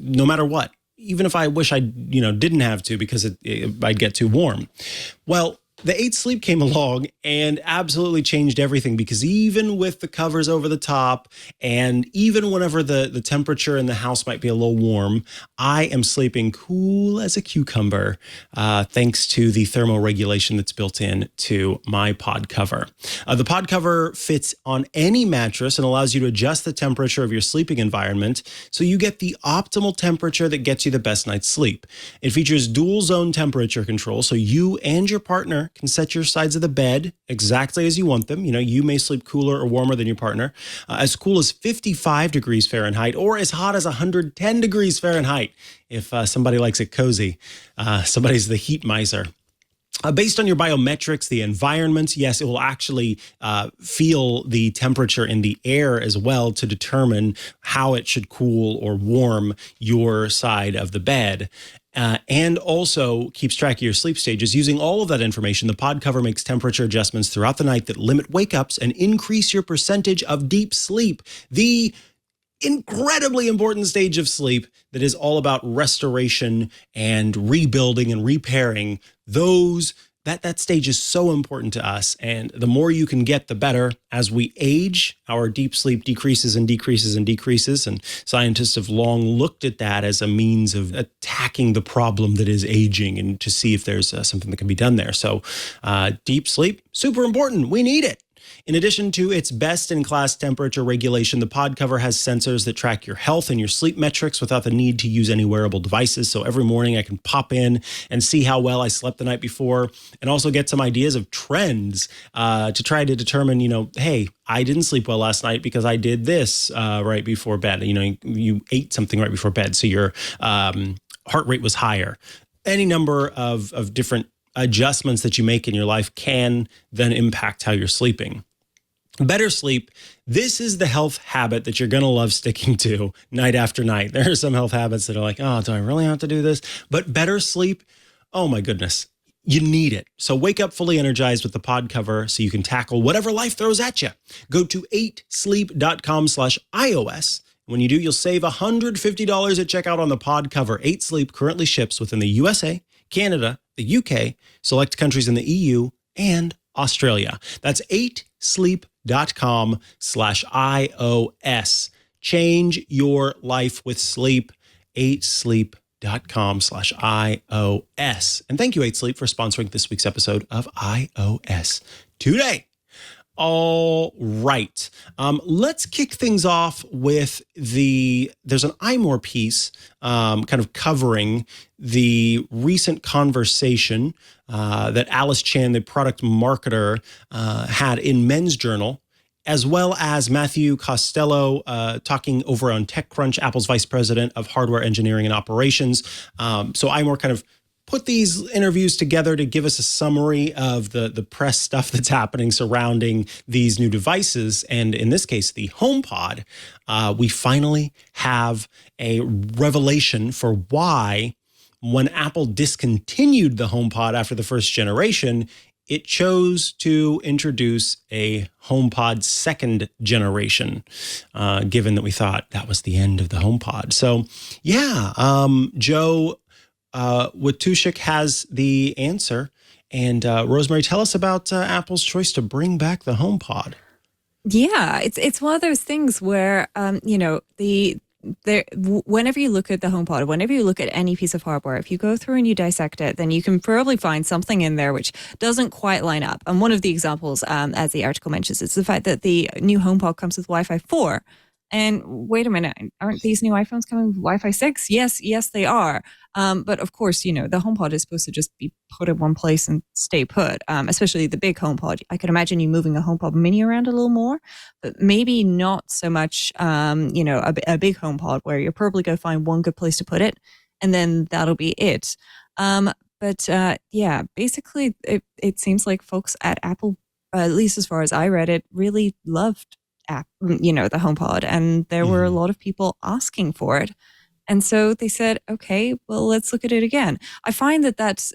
[SPEAKER 1] no matter what. Even if I wish I didn't have to because I'd get too warm. Well, the 8 Sleep came along and absolutely changed everything because even with the covers over the top and even whenever the temperature in the house might be a little warm, I am sleeping cool as a cucumber thanks to the thermoregulation that's built in to my pod cover. The pod cover fits on any mattress and allows you to adjust the temperature of your sleeping environment so you get the optimal temperature that gets you the best night's sleep. It features dual zone temperature control so you and your partner can set your sides of the bed exactly as you want them. You may sleep cooler or warmer than your partner, as cool as 55 degrees Fahrenheit or as hot as 110 degrees Fahrenheit if somebody likes it cozy. Somebody's the heat miser. Based on your biometrics, the environment, yes, it will actually feel the temperature in the air as well to determine how it should cool or warm your side of the bed. And also keeps track of your sleep stages. Using all of that information, the pod cover makes temperature adjustments throughout the night that limit wake-ups and increase your percentage of deep sleep. The incredibly important stage of sleep that is all about restoration and rebuilding and repairing that stage is so important to us. And the more you can get, the better. As we age, our deep sleep decreases and decreases and decreases. And scientists have long looked at that as a means of attacking the problem that is aging and to see if there's something that can be done there. So deep sleep, super important. We need it. In addition to its best-in-class temperature regulation, the pod cover has sensors that track your health and your sleep metrics without the need to use any wearable devices. So every morning I can pop in and see how well I slept the night before and also get some ideas of trends to try to determine, hey, I didn't sleep well last night because I did this right before bed. You ate something right before bed, so your heart rate was higher. Any number of different adjustments that you make in your life can then impact how you're sleeping. Better sleep. This is the health habit that you're going to love sticking to night after night. There are some health habits that are like, oh, do I really have to do this? But better sleep, oh my goodness, you need it. So wake up fully energized with the pod cover so you can tackle whatever life throws at you. Go to 8sleep.com/iOS. When you do, you'll save $150 at checkout on the pod cover. 8 Sleep currently ships within the USA, Canada, the UK, select countries in the EU, and Australia. That's 8sleep.com/iOS. Change your life with sleep. 8sleep.com/iOS. And thank you, 8 Sleep, for sponsoring this week's episode of iOS Today. All right. Let's kick things off with there's an iMore piece kind of covering the recent conversation that Alice Chan, the product marketer, had in Men's Journal, as well as Matthew Costello talking over on TechCrunch, Apple's vice president of hardware engineering and operations. So iMore kind of put these interviews together to give us a summary of the press stuff that's happening surrounding these new devices. And in this case, the HomePod, we finally have a revelation for why when Apple discontinued the HomePod after the first generation, it chose to introduce a HomePod second generation, given that we thought that was the end of the HomePod. So yeah, Joe Watushik has the answer. And Rosemary, tell us about Apple's choice to bring back the HomePod.
[SPEAKER 4] Yeah, it's one of those things where, whenever you look at the HomePod, whenever you look at any piece of hardware, if you go through and you dissect it, then you can probably find something in there which doesn't quite line up. And one of the examples, as the article mentions, is the fact that the new HomePod comes with Wi-Fi 4. And wait a minute, aren't these new iPhones coming with Wi-Fi 6? Yes, they are. But of course, the HomePod is supposed to just be put in one place and stay put, especially the big HomePod. I could imagine you moving a HomePod mini around a little more, but maybe not so much, a big HomePod where you're probably going to find one good place to put it, and then that'll be it. Basically, it seems like folks at Apple, at least as far as I read it, really loved app, the HomePod, and there were a lot of people asking for it. And so they said, okay, well, let's look at it again. I find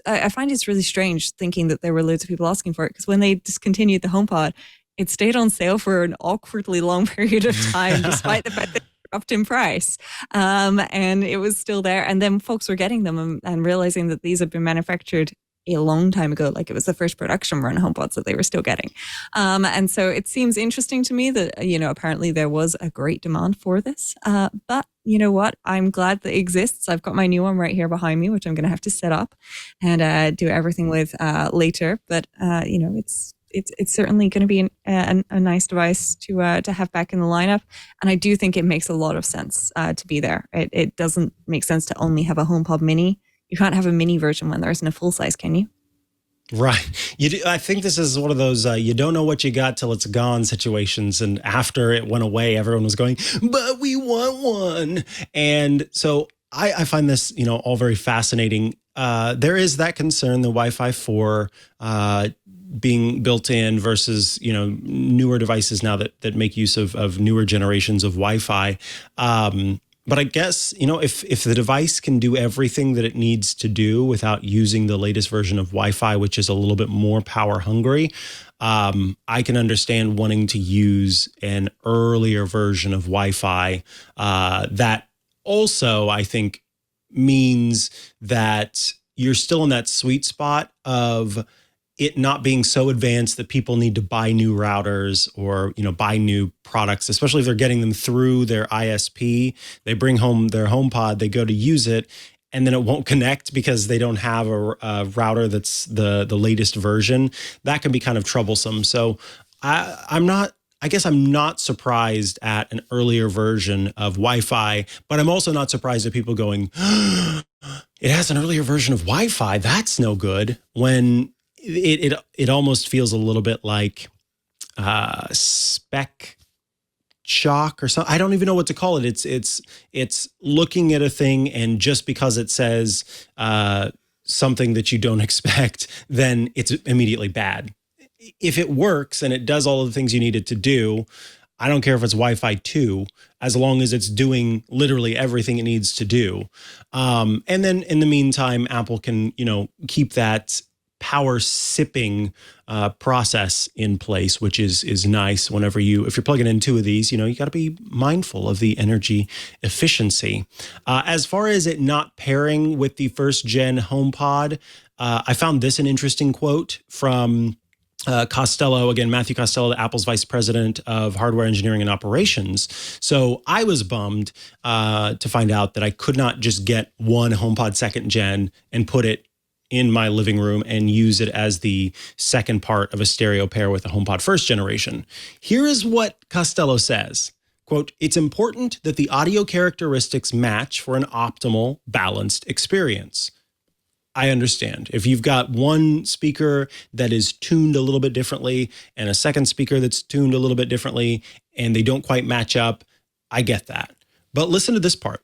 [SPEAKER 4] I find it's really strange thinking that there were loads of people asking for it, because when they discontinued the HomePod, it stayed on sale for an awkwardly long period of time, despite the fact that it dropped in price. And it was still there. And then folks were getting them and realizing that these had been manufactured a long time ago, like it was the first production run HomePods that they were still getting. And so it seems interesting to me that, apparently there was a great demand for this. But you know what? I'm glad that it exists. I've got my new one right here behind me, which I'm going to have to set up and do everything with later. But, it's certainly going to be a nice device to have back in the lineup. And I do think it makes a lot of sense to be there. It doesn't make sense to only have a HomePod mini. You can't have a mini version when there isn't a full size, can you?
[SPEAKER 1] Right. I think this is one of those you don't know what you got till it's gone situations. And after it went away, everyone was going, but we want one. And so I find this, all very fascinating. There is that concern, the Wi-Fi 4 being built in versus, newer devices now that make use of newer generations of Wi-Fi. But I guess, if the device can do everything that it needs to do without using the latest version of Wi-Fi, which is a little bit more power hungry, I can understand wanting to use an earlier version of Wi-Fi. That also, I think, means that you're still in that sweet spot of it not being so advanced that people need to buy new routers or, buy new products, especially if they're getting them through their ISP. They bring home their HomePod, they go to use it, and then it won't connect because they don't have a router that's the latest version. That can be kind of troublesome. So I'm not surprised at an earlier version of Wi-Fi, but I'm also not surprised at people going, it has an earlier version of Wi-Fi. That's no good, when it almost feels a little bit like spec shock or something. I don't even know what to call it. It's looking at a thing, and just because it says something that you don't expect, then it's immediately bad. If it works and it does all of the things you need it to do, I don't care if it's Wi-Fi 2, as long as it's doing literally everything it needs to do. And then in the meantime, Apple can, keep that power sipping process in place, which is nice. If you're plugging in two of these, you got to be mindful of the energy efficiency. As far as it not pairing with the first gen HomePod, I found this an interesting quote from Costello, again, Matthew Costello, Apple's vice president of hardware engineering and operations. So I was bummed to find out that I could not just get one HomePod second gen and put it in my living room and use it as the second part of a stereo pair with a HomePod first generation. Here is what Costello says. Quote, "It's important that the audio characteristics match for an optimal, balanced experience." I understand. If you've got one speaker that is tuned a little bit differently and a second speaker that's tuned a little bit differently and they don't quite match up, I get that. But listen to this part.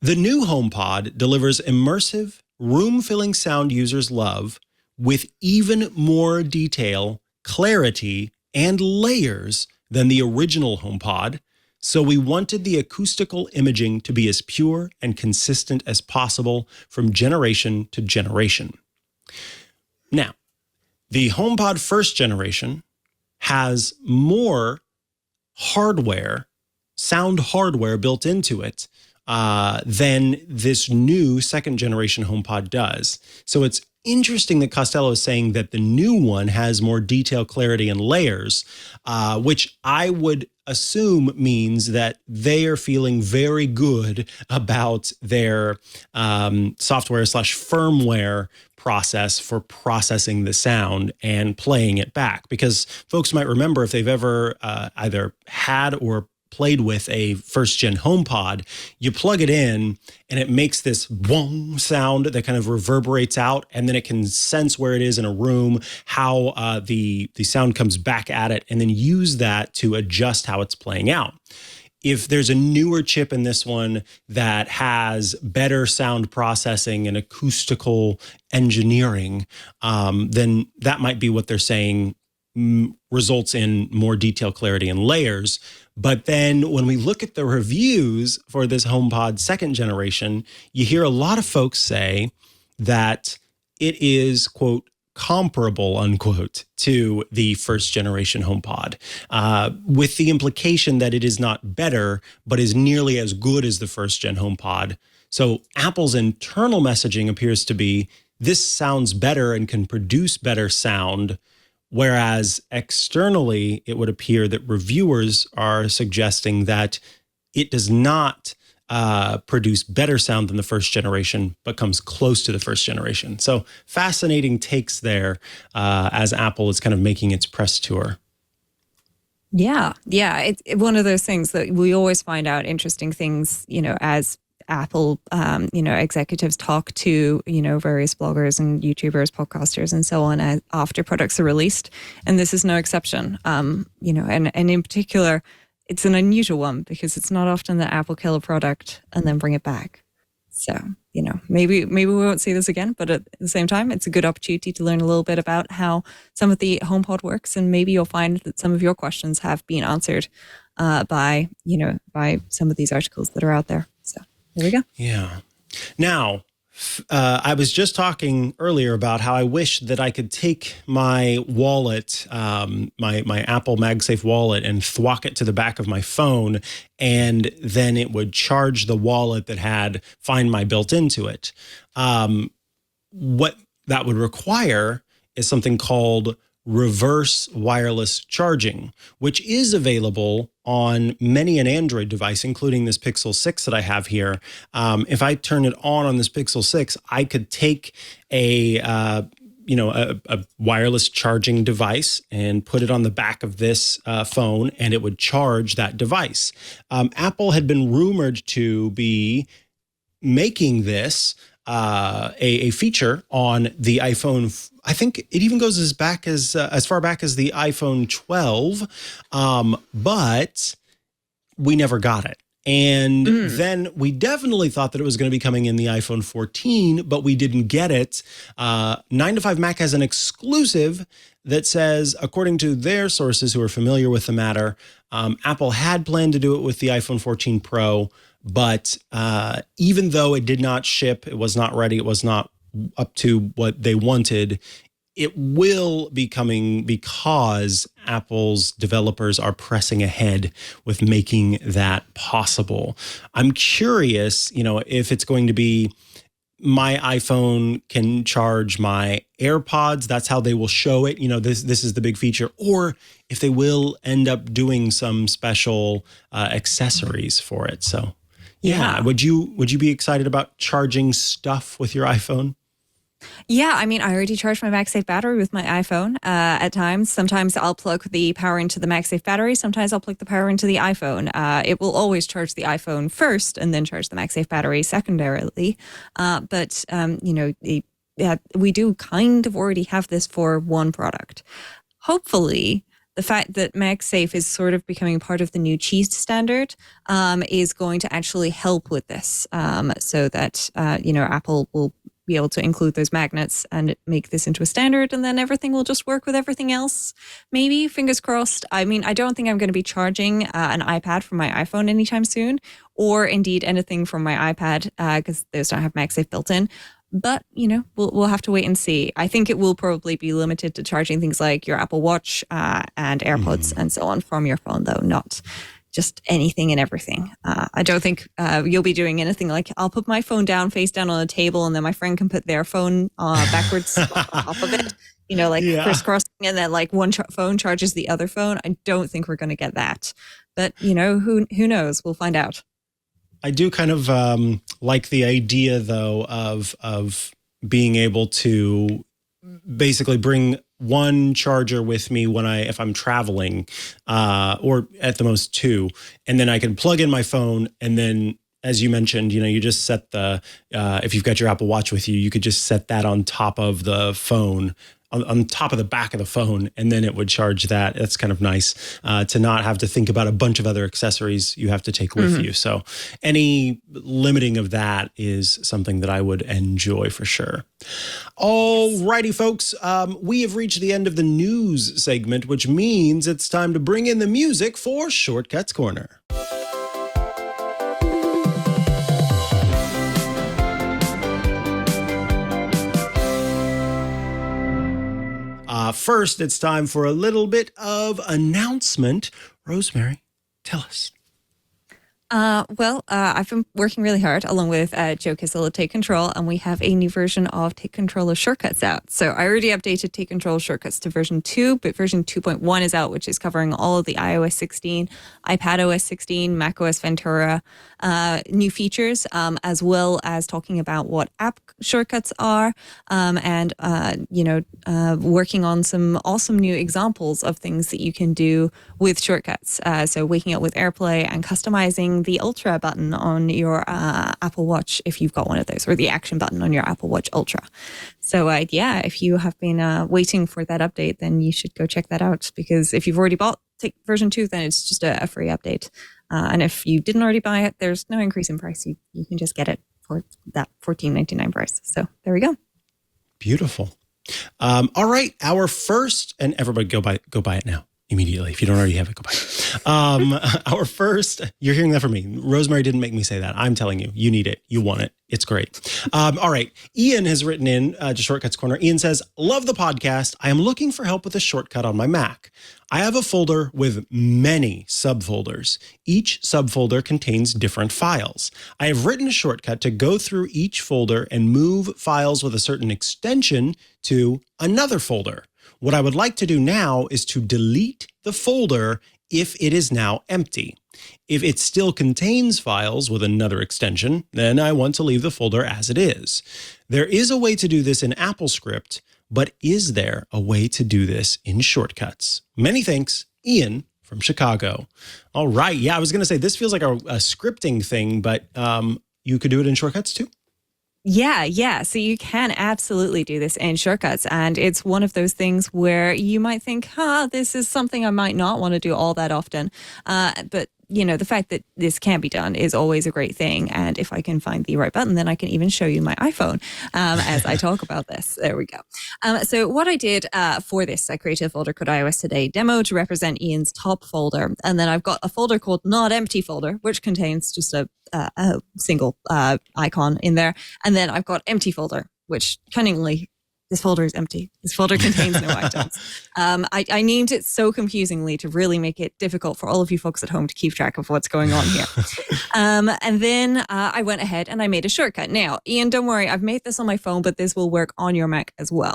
[SPEAKER 1] "The new HomePod delivers immersive, room-filling sound users love with even more detail, clarity, and layers than the original HomePod. So we wanted the acoustical imaging to be as pure and consistent as possible from generation to generation." Now, the HomePod first generation has more hardware, sound hardware built into it than this new second generation HomePod does. So it's interesting that Costello is saying that the new one has more detail, clarity, and layers, which I would assume means that they are feeling very good about their software/firmware process for processing the sound and playing it back. Because folks might remember, if they've ever either had or played with a first-gen HomePod, you plug it in and it makes this wong sound that kind of reverberates out, and then it can sense where it is in a room, how the sound comes back at it, and then use that to adjust how it's playing out. If there's a newer chip in this one that has better sound processing and acoustical engineering, then that might be what they're saying results in more detail, clarity, and layers. But then when we look at the reviews for this HomePod second generation, you hear a lot of folks say that it is, quote, comparable, unquote, to the first generation HomePod, with the implication that it is not better, but is nearly as good as the first gen HomePod. So Apple's internal messaging appears to be, this sounds better and can produce better sound, whereas externally, it would appear that reviewers are suggesting that it does not produce better sound than the first generation, but comes close to the first generation. So fascinating takes there as Apple is kind of making its press tour.
[SPEAKER 4] Yeah. It's one of those things that we always find out interesting things, as Apple, executives talk to, various bloggers and YouTubers, podcasters, and so on after products are released. And this is no exception. And in particular, it's an unusual one because it's not often that Apple kill a product and then bring it back. So, maybe we won't see this again, but at the same time, it's a good opportunity to learn a little bit about how some of the HomePod works. And maybe you'll find that some of your questions have been answered by some of these articles that are out there. So there we go.
[SPEAKER 1] Yeah. Now, I was just talking earlier about how I wish that I could take my wallet, my Apple MagSafe wallet, and thwack it to the back of my phone, and then it would charge the wallet that had Find My built into it. What that would require is something called reverse wireless charging, which is available on many an Android device, including this Pixel 6 that I have here. If I turn it on this Pixel 6, I could take a wireless charging device and put it on the back of this phone, and it would charge that device. Apple had been rumored to be making this a feature on the iPhone. I think it even goes as far back as the iPhone 12, but we never got it. And then we definitely thought that it was going to be coming in the iPhone 14, but we didn't get it. 9to5Mac has an exclusive that says, according to their sources who are familiar with the matter, Apple had planned to do it with the iPhone 14 Pro, but even though it did not ship, it was not ready, it was not up to what they wanted, it will be coming because Apple's developers are pressing ahead with making that possible. I'm curious, if it's going to be my iPhone can charge my AirPods. That's how they will show it. This is the big feature. Or if they will end up doing some special accessories for it. So, yeah. Would you be excited about charging stuff with your iPhone?
[SPEAKER 4] Yeah, I already charge my MagSafe battery with my iPhone at times. Sometimes I'll plug the power into the MagSafe battery. Sometimes I'll plug the power into the iPhone. It will always charge the iPhone first and then charge the MagSafe battery secondarily. But we do kind of already have this for one product. Hopefully, the fact that MagSafe is sort of becoming part of the new cheese standard is going to actually help with this so that, Apple will be able to include those magnets and make this into a standard, and then everything will just work with everything else. Maybe, fingers crossed. I don't think I'm going to be charging an iPad from my iPhone anytime soon, or indeed anything from my iPad, because those don't have MagSafe built in. But, we'll have to wait and see. I think it will probably be limited to charging things like your Apple Watch and AirPods and so on from your phone, though, not just anything and everything. I don't think you'll be doing anything like, I'll put my phone down, face down on a table, and then my friend can put their phone backwards on top of it, crisscrossing, and then one phone charges the other phone. I don't think we're going to get that. But, who knows? We'll find out.
[SPEAKER 1] I do kind of like the idea, though, of being able to basically bring one charger with me if I'm traveling, or at the most two, and then I can plug in my phone, and then, as you mentioned, you just set if you've got your Apple Watch with you, you could just set that on top of the phone, on top of the back of the phone, and then it would charge that. That's kind of nice to not have to think about a bunch of other accessories you have to take with you. So any limiting of that is something that I would enjoy for sure. All righty, folks. We have reached the end of the news segment, which means it's time to bring in the music for Shortcuts Corner. First, it's time for a little bit of announcement. Rosemary, tell us.
[SPEAKER 4] I've been working really hard along with Joe Kissel of Take Control, and we have a new version of Take Control of Shortcuts out. So I already updated Take Control of Shortcuts to version 2, but version 2.1 is out, which is covering all of the iOS 16, iPadOS 16, macOS Ventura new features, as well as talking about what app shortcuts are, and working on some awesome new examples of things that you can do with shortcuts. So waking up with AirPlay and customizing the Ultra button on your Apple Watch, if you've got one of those, or the action button on your Apple Watch Ultra. So if you have been waiting for that update, then you should go check that out, because if you've already bought version 2, then it's just a free update. And if you didn't already buy it, there's no increase in price. You can just get it for that $14.99 price. So there we go.
[SPEAKER 1] Beautiful. All right. Our first, and everybody go buy it now. Immediately. If you don't already have it, go buy it. Our first, you're hearing that from me. Rosemary didn't make me say that. I'm telling you, you need it. You want it. It's great. All right. Ian has written in to Shortcuts Corner. Ian says, love the podcast. I am looking for help with a shortcut on my Mac. I have a folder with many subfolders. Each subfolder contains different files. I have written a shortcut to go through each folder and move files with a certain extension to another folder. What I would like to do now is to delete the folder if it is now empty. If it still contains files with another extension, then I want to leave the folder as it is. There is a way to do this in AppleScript, but is there a way to do this in Shortcuts? Many thanks, Ian from Chicago. All right. Yeah, I was going to say this feels like a scripting thing, but you could do it in Shortcuts too?
[SPEAKER 4] Yeah. So you can absolutely do this in Shortcuts. And it's one of those things where you might think, this is something I might not want to do all that often. But the fact that this can be done is always a great thing. And if I can find the right button, then I can even show you my iPhone as I talk about this. There we go. So what I did for this, I created a folder called iOS Today demo to represent Ian's top folder. And then I've got a folder called Not Empty folder, which contains just a single icon in there. And then I've got Empty folder, which cunningly, this folder is empty. This folder contains no items. I named it so confusingly to really make it difficult for all of you folks at home to keep track of what's going on here. And then I went ahead and I made a shortcut. Now, Ian, don't worry, I've made this on my phone, but this will work on your Mac as well.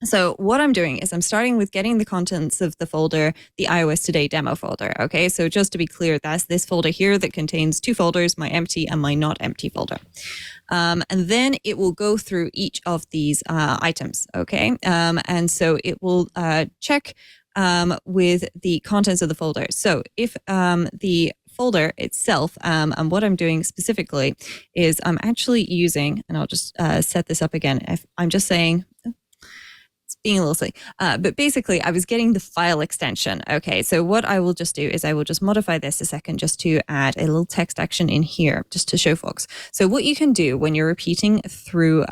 [SPEAKER 4] So what I'm doing is I'm starting with getting the contents of the folder, the iOS Today demo folder. Okay, so just to be clear, that's this folder here that contains two folders, my empty and my not empty folder. And then it will go through each of these items. Okay, and so it will check with the contents of the folder. So if the folder itself, and what I'm doing specifically is I'm actually using, and I'll just set this up again. If I'm just saying, being a little silly. But basically, I was getting the file extension. Okay, so what I will just do is I will just modify this a second just to add a little text action in here, just to show folks. So what you can do when you're repeating through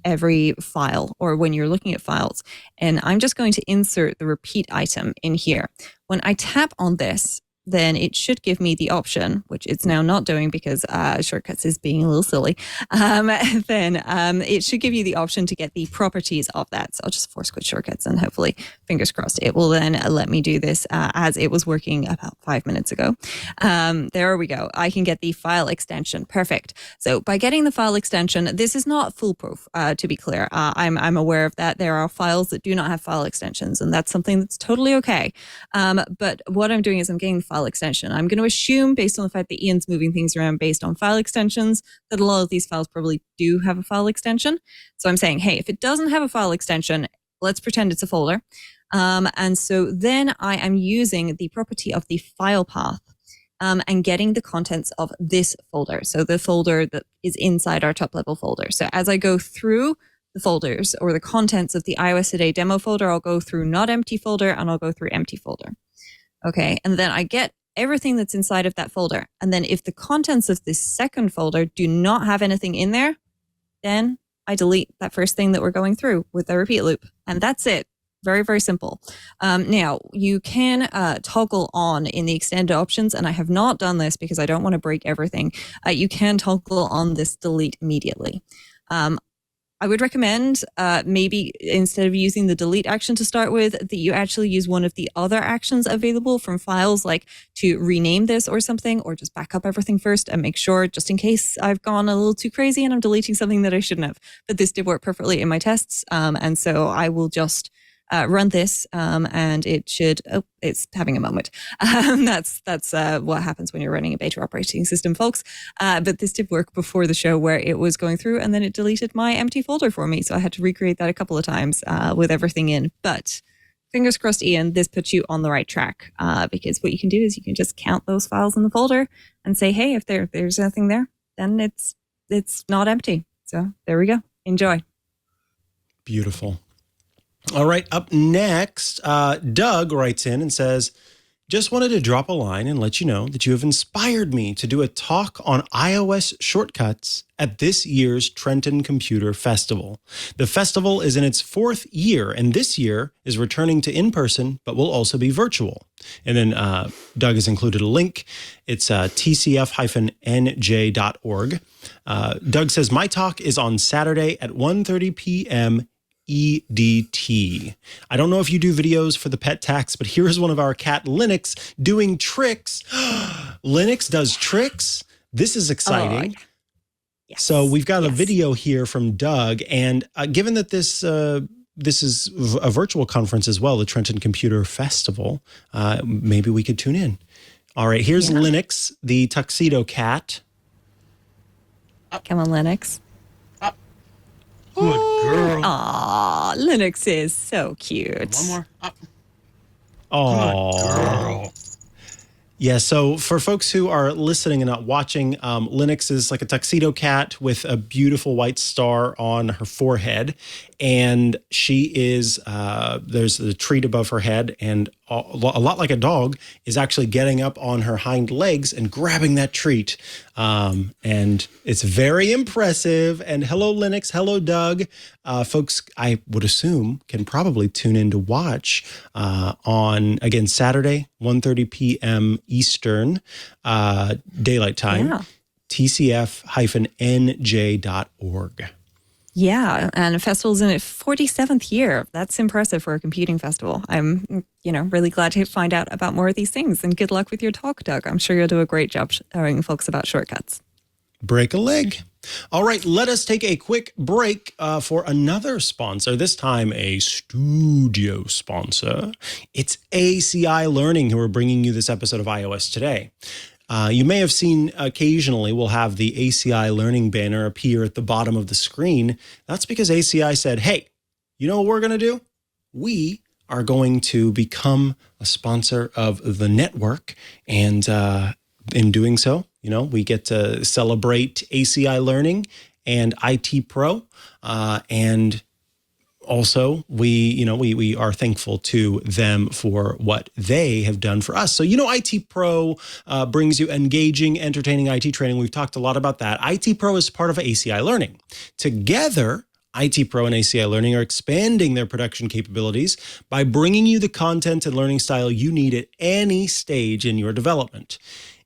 [SPEAKER 4] every file or when you're looking at files, and I'm just going to insert the repeat item in here. When I tap on this, then it should give me the option, which it's now not doing because Shortcuts is being a little silly. Then it should give you the option to get the properties of that. So I'll just force quit Shortcuts and hopefully, fingers crossed, it will then let me do this as it was working about 5 minutes ago. There we go. I can get the file extension. Perfect. So by getting the file extension, this is not foolproof, to be clear. I'm aware of that. There are files that do not have file extensions, and that's something that's totally okay. But what I'm doing is I'm getting the file extension. I'm going to assume, based on the fact that Ian's moving things around based on file extensions, that a lot of these files probably do have a file extension. So I'm saying, hey, if it doesn't have a file extension, let's pretend it's a folder. And so then I am using the property of the file path and getting the contents of this folder. So the folder that is inside our top level folder. So as I go through the folders or the contents of the iOS Today demo folder, I'll go through not empty folder and I'll go through empty folder. Okay. And then I get everything that's inside of that folder. And then if the contents of this second folder do not have anything in there, then I delete that first thing that we're going through with a repeat loop. And that's it. Very, very simple. Now, you can toggle on in the extended options, and I have not done this because I don't want to break everything. You can toggle on this delete immediately. I would recommend maybe instead of using the delete action to start with, that you actually use one of the other actions available from files, like to rename this or something, or just back up everything first and make sure, just in case I've gone a little too crazy and I'm deleting something that I shouldn't have. But this did work perfectly in my tests. And so I will just run this and it should, it's having a moment. That's what happens when you're running a beta operating system, folks. But this did work before the show where it was going through and then it deleted my empty folder for me. So I had to recreate that a couple of times with everything in. But fingers crossed, Ian, this puts you on the right track because what you can do is you can just count those files in the folder and say, hey, if there's nothing there, then it's not empty. So there we go. Enjoy.
[SPEAKER 1] Beautiful. All right, up next, Doug writes in and says, just wanted to drop a line and let you know that you have inspired me to do a talk on iOS shortcuts at this year's Trenton Computer Festival. The festival is in its 4th year, and this year is returning to in-person, but will also be virtual. And then Doug has included a link. It's tcf-nj.org. Doug says, my talk is on Saturday at 1:30 p.m. EDT. I don't know if you do videos for the pet tax, but here's one of our cat Linux doing tricks. Linux does tricks. This is exciting. Oh, yes. So we've got a video here from Doug, and given that this is a virtual conference as well, the Trenton Computer Festival, maybe we could tune in. All right, here's Linux, the tuxedo cat.
[SPEAKER 4] Come on, Linux.
[SPEAKER 5] Good girl.
[SPEAKER 4] Aw, Linux is so cute.
[SPEAKER 5] One more. Up.
[SPEAKER 1] Oh,
[SPEAKER 5] girl.
[SPEAKER 1] Yeah, so for folks who are listening and not watching, Linux is like a tuxedo cat with a beautiful white star on her forehead. And she is, there's a treat above her head, and a lot like a dog, is actually getting up on her hind legs and grabbing that treat. And it's very impressive. And hello, Linux. Hello, Doug. Folks, I would assume, can probably tune in to watch on, again, Saturday, 1:30 p.m. Eastern Daylight Time, tcf-nj.org.
[SPEAKER 4] Yeah, and the festival's in its 47th year. That's impressive for a computing festival. I'm, really glad to find out about more of these things. And good luck with your talk, Doug. I'm sure you'll do a great job showing folks about shortcuts.
[SPEAKER 1] Break a leg. All right, let us take a quick break for another sponsor, this time a studio sponsor. It's ACI Learning, who are bringing you this episode of iOS Today. You may have seen occasionally we'll have the ACI Learning banner appear at the bottom of the screen. That's because ACI said, hey, you know what we're going to do? We are going to become a sponsor of the network. And in doing so, we get to celebrate ACI Learning and IT Pro. And also, we are thankful to them for what they have done for us. So, IT Pro brings you engaging, entertaining IT training. We've talked a lot about that. IT Pro is part of ACI Learning. Together, IT Pro and ACI Learning are expanding their production capabilities by bringing you the content and learning style you need at any stage in your development.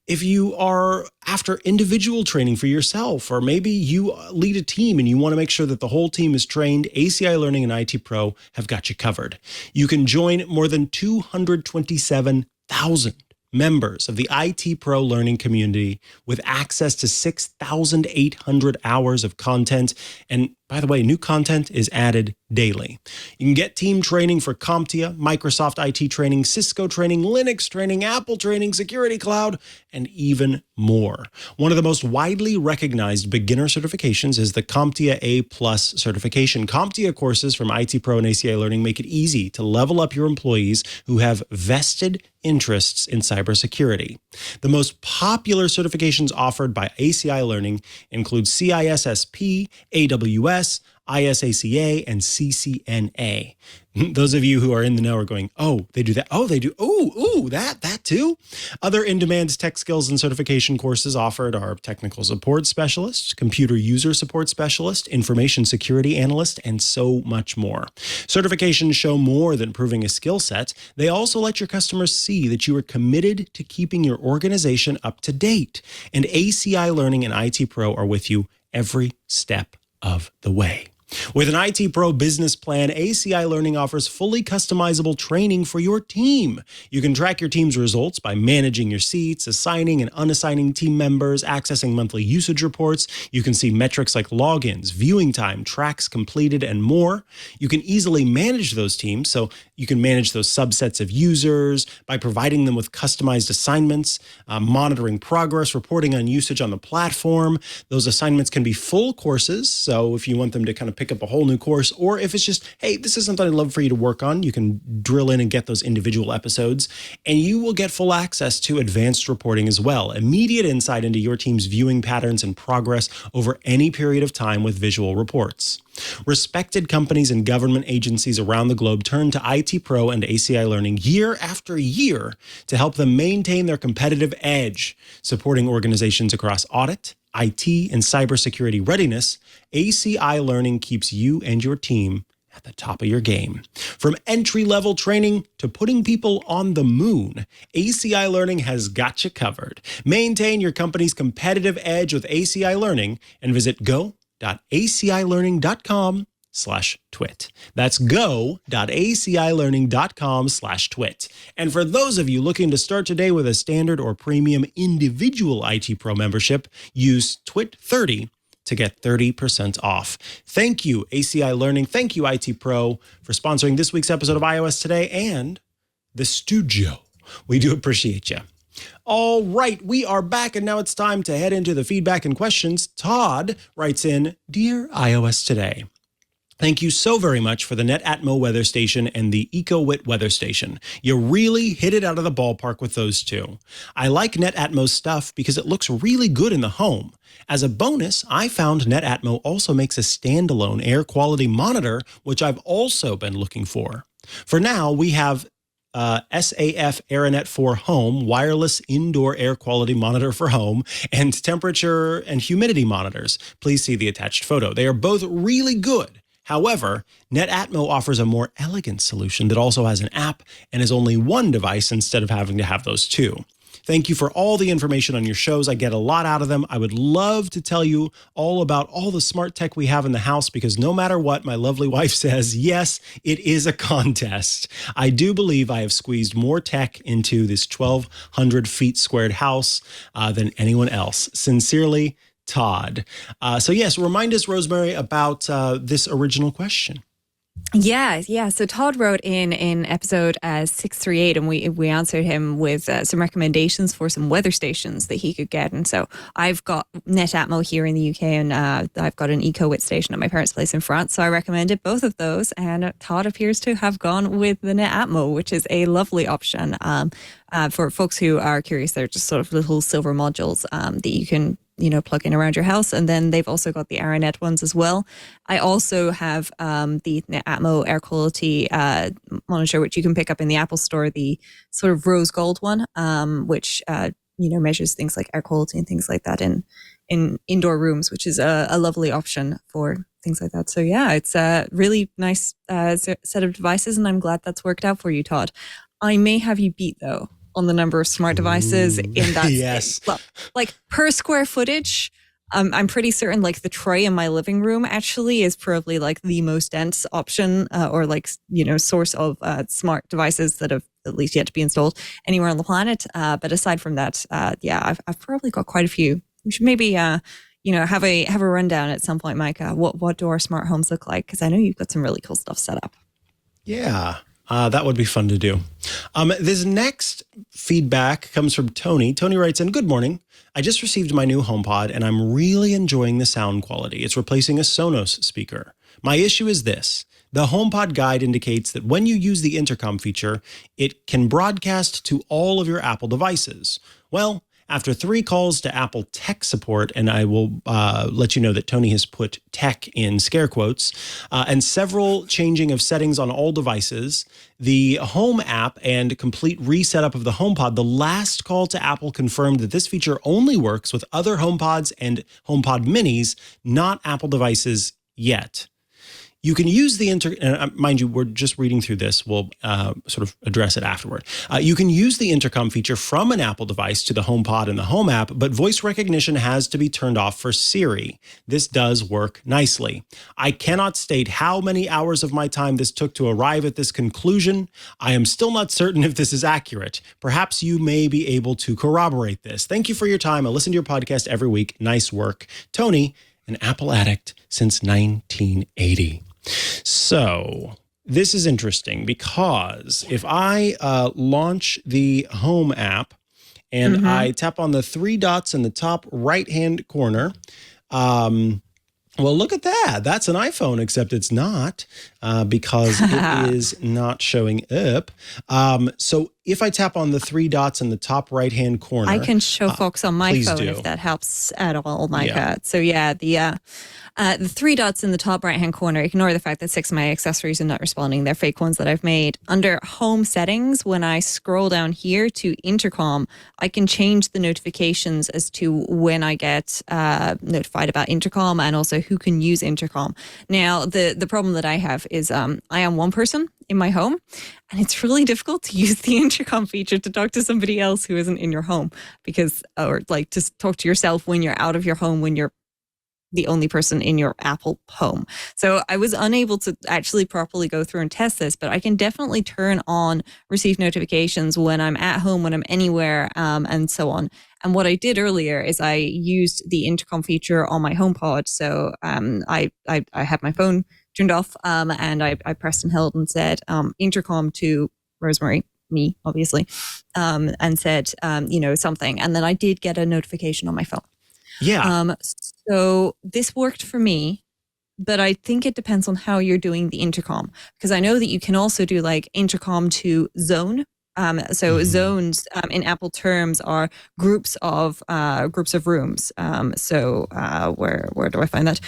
[SPEAKER 1] If you are after individual training for yourself, or maybe you lead a team and you want to make sure that the whole team is trained, ACI Learning and IT Pro have got you covered. You can join more than 227,000 members of the IT Pro learning community with access to 6,800 hours of content. And by the way, new content is added daily. You can get team training for CompTIA, Microsoft IT training, Cisco training, Linux training, Apple training, Security Cloud, and even more. One of the most widely recognized beginner certifications is the CompTIA A+ certification. CompTIA courses from IT Pro and ACI Learning make it easy to level up your employees who have vested interests in cybersecurity. The most popular certifications offered by ACI Learning include CISSP, AWS, macOS, ISACA, and CCNA. Those of you who are in the know are going, oh, they do that. Oh, they do. Oh, that too. Other in-demand tech skills and certification courses offered are technical support specialist, computer user support specialist, information security analyst, and so much more. Certifications show more than proving a skill set. They also let your customers see that you are committed to keeping your organization up to date. And ACI Learning and IT Pro are with you every step of the way. With an IT Pro business plan, ACI Learning offers fully customizable training for your team. You can track your team's results by managing your seats, assigning and unassigning team members, accessing monthly usage reports. You can see metrics like logins, viewing time, tracks completed, and more. You can easily manage those teams, so you can manage those subsets of users by providing them with customized assignments, monitoring progress, reporting on usage on the platform. Those assignments can be full courses, so if you want them to kind of pick up a whole new course, or if it's just, hey, this is something I'd love for you to work on, you can drill in and get those individual episodes, and you will get full access to advanced reporting as well, immediate insight into your team's viewing patterns and progress over any period of time with visual reports. Respected companies and government agencies around the globe turn to IT Pro and ACI Learning year after year to help them maintain their competitive edge, supporting organizations across audit, IT, and cybersecurity readiness. ACI Learning keeps you and your team at the top of your game. From entry-level training to putting people on the moon, ACI Learning has got you covered. Maintain your company's competitive edge with ACI Learning and visit go.acilearning.com/twit. That's go.acilearning.com/twit. And for those of you looking to start today with a standard or premium individual IT Pro membership, use TWIT30 to get 30% off. Thank you, ACI Learning. Thank you, IT Pro, for sponsoring this week's episode of iOS Today and the studio. We do appreciate you. All right, we are back, and now it's time to head into the feedback and questions. Todd writes in, Dear iOS Today, thank you so very much for the NetAtmo weather station and the EcoWit weather station. You really hit it out of the ballpark with those two. I like NetAtmo's stuff because it looks really good in the home. As a bonus, I found NetAtmo also makes a standalone air quality monitor, which I've also been looking for. For now, we have SAF AeroNet 4 Home, wireless indoor air quality monitor for home, and temperature and humidity monitors. Please see the attached photo. They are both really good. However, NetAtmo offers a more elegant solution that also has an app and is only one device instead of having to have those two. Thank you for all the information on your shows. I get a lot out of them. I would love to tell you all about all the smart tech we have in the house because no matter what, my lovely wife says, yes, it is a contest. I do believe I have squeezed more tech into this 1,200 feet squared house than anyone else. Sincerely, Todd. So yes, remind us, Rosemary, about this original question.
[SPEAKER 4] Yeah. So Todd wrote in episode 638, and we answered him with some recommendations for some weather stations that he could get. And so I've got NetAtmo here in the UK, and I've got an EcoWit station at my parents' place in France. So I recommended both of those, and Todd appears to have gone with the NetAtmo, which is a lovely option for folks who are curious. They're just sort of little silver modules that you can plug in around your house. And then they've also got the AeroNet ones as well. I also have the NetAtmo air quality monitor, which you can pick up in the Apple Store, the sort of rose gold one, which measures things like air quality and things like that in indoor rooms, which is a lovely option for things like that. So yeah, it's a really nice set of devices, and I'm glad that's worked out for you, Todd. I may have you beat, though, on the number of smart devices in that
[SPEAKER 1] yes.
[SPEAKER 4] space. Well, like per square footage, I'm pretty certain like the tray in my living room actually is probably like the most dense option or like, source of smart devices that have at least yet to be installed anywhere on the planet. But aside from that, I've probably got quite a few. We should maybe, have a rundown at some point, Mikah. What do our smart homes look like? Because I know you've got some really cool stuff set up.
[SPEAKER 1] Yeah. That would be fun to do. This next feedback comes from Tony. Tony writes in, Good morning. I just received my new HomePod and I'm really enjoying the sound quality. It's replacing a Sonos speaker. My issue is this. The HomePod guide indicates that when you use the intercom feature, it can broadcast to all of your Apple devices. Well, After 3 calls to Apple tech support, and I will let you know that Tony has put tech in scare quotes, and several changing of settings on all devices, the Home app, and complete resetup of the HomePod, the last call to Apple confirmed that this feature only works with other HomePods and HomePod minis, not Apple devices yet. You can use the mind you, we're just reading through this. We'll sort of address it afterward. You can use the intercom feature from an Apple device to the HomePod and the Home app, but voice recognition has to be turned off for Siri. This does work nicely. I cannot state how many hours of my time this took to arrive at this conclusion. I am still not certain if this is accurate. Perhaps you may be able to corroborate this. Thank you for your time. I listen to your podcast every week. Nice work. Tony, an Apple addict since 1980. So this is interesting because if I launch the Home app and I tap on the 3 dots in the top right-hand corner, well, look at that. That's an iPhone, except it's not because it is not showing up. So if I tap on the 3 dots in the top right-hand corner.
[SPEAKER 4] I can show folks on my phone
[SPEAKER 1] do.
[SPEAKER 4] if that helps at all, Mikah.
[SPEAKER 1] Yeah.
[SPEAKER 4] So yeah, the 3 dots in the top right-hand corner, ignore the fact that 6 of my accessories are not responding. They're fake ones that I've made. Under Home Settings, when I scroll down here to Intercom, I can change the notifications as to when I get notified about Intercom and also who can use Intercom. Now, the problem that I have is I am one person in my home, and it's really difficult to use the intercom feature to talk to somebody else who isn't in your home or like to talk to yourself when you're out of your home, when you're the only person in your Apple home. So I was unable to actually properly go through and test this, but I can definitely turn on receive notifications when I'm at home, when I'm anywhere, and so on. And what I did earlier is I used the intercom feature on my HomePod. So I had my phone turned off, and I pressed and held and said intercom to Rosemary, me obviously, and said something, and then I did get a notification on my phone.
[SPEAKER 1] Yeah.
[SPEAKER 4] So this worked for me, but I think it depends on how you're doing the intercom, because I know that you can also do like intercom to zone. Zones in Apple terms are groups of rooms. Where do I find that?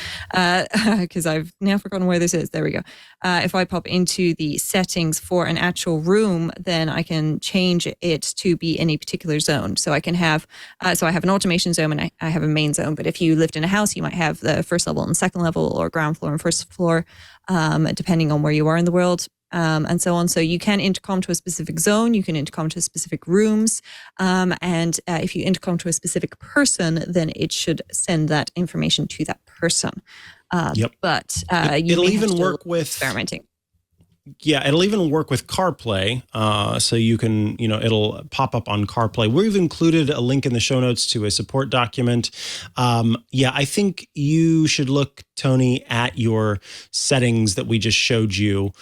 [SPEAKER 4] Because I've now forgotten where this is. There we go. If I pop into the settings for an actual room, then I can change it to be in a particular zone. So I can have, I have an automation zone and I have a main zone. But if you lived in a house, you might have the first level and second level, or ground floor and first floor, depending on where you are in the world. And so on. So you can intercom to a specific zone, you can intercom to specific rooms, and if you intercom to a specific person, then it should send that information to that person. But
[SPEAKER 1] it'll even work with
[SPEAKER 4] experimenting.
[SPEAKER 1] Yeah, it'll even work with CarPlay. So you can, it'll pop up on CarPlay. We've included a link in the show notes to a support document. I think you should look, Tony, at your settings that we just showed you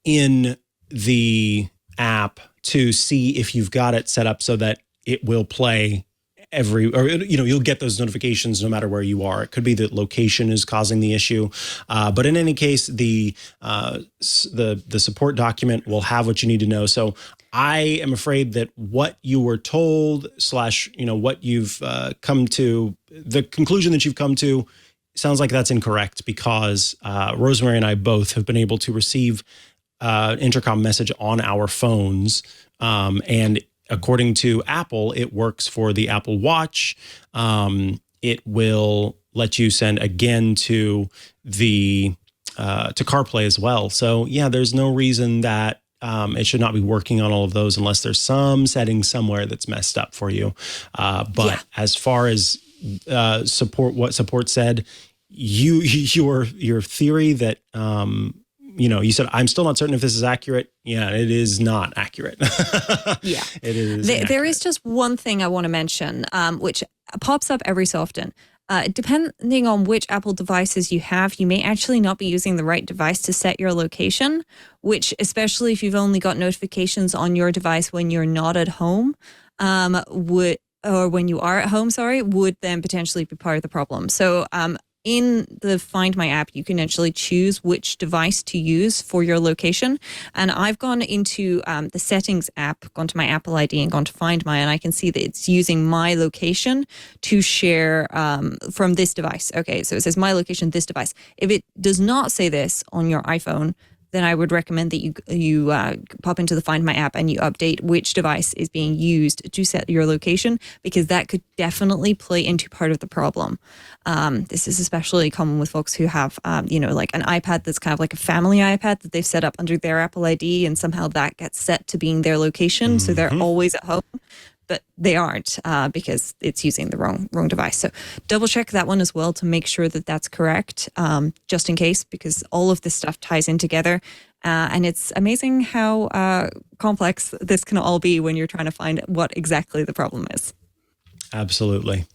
[SPEAKER 1] in the app to see if you've got it set up so that it will play you'll get those notifications no matter where you are. It could be that location is causing the issue, but in any case, the support document will have what you need to know. So I am afraid that what you were told / what you've come to, the conclusion that you've come to, sounds like that's incorrect, because Rosemary and I both have been able to receive intercom message on our phones, and according to Apple, it works for the Apple Watch. It will let you send again to the to CarPlay as well. So yeah, there's no reason that it should not be working on all of those unless there's some setting somewhere that's messed up for you. As far as what support said, your theory that you said, I'm still not certain if this is accurate. Yeah, it is not accurate.
[SPEAKER 4] Yeah.
[SPEAKER 1] It is.
[SPEAKER 4] There is just one thing I want to mention, which pops up every so often. Depending on which Apple devices you have, you may actually not be using the right device to set your location, which, especially if you've only got notifications on your device when you're not at home, when you are at home, would then potentially be part of the problem. So in the Find My app, you can actually choose which device to use for your location. And I've gone into the Settings app, gone to my Apple ID and gone to Find My, and I can see that it's using my location to share from this device. Okay, so it says my location, this device. If it does not say this on your iPhone, then I would recommend that you pop into the Find My app and you update which device is being used to set your location, because that could definitely play into part of the problem. This is especially common with folks who have, like an iPad that's kind of like a family iPad that they've set up under their Apple ID, and somehow that gets set to being their location, so they're always at home. But they aren't because it's using the wrong device. So double check that one as well to make sure that that's correct, just in case, because all of this stuff ties in together. And it's amazing how complex this can all be when you're trying to find what exactly the problem is.
[SPEAKER 1] Absolutely.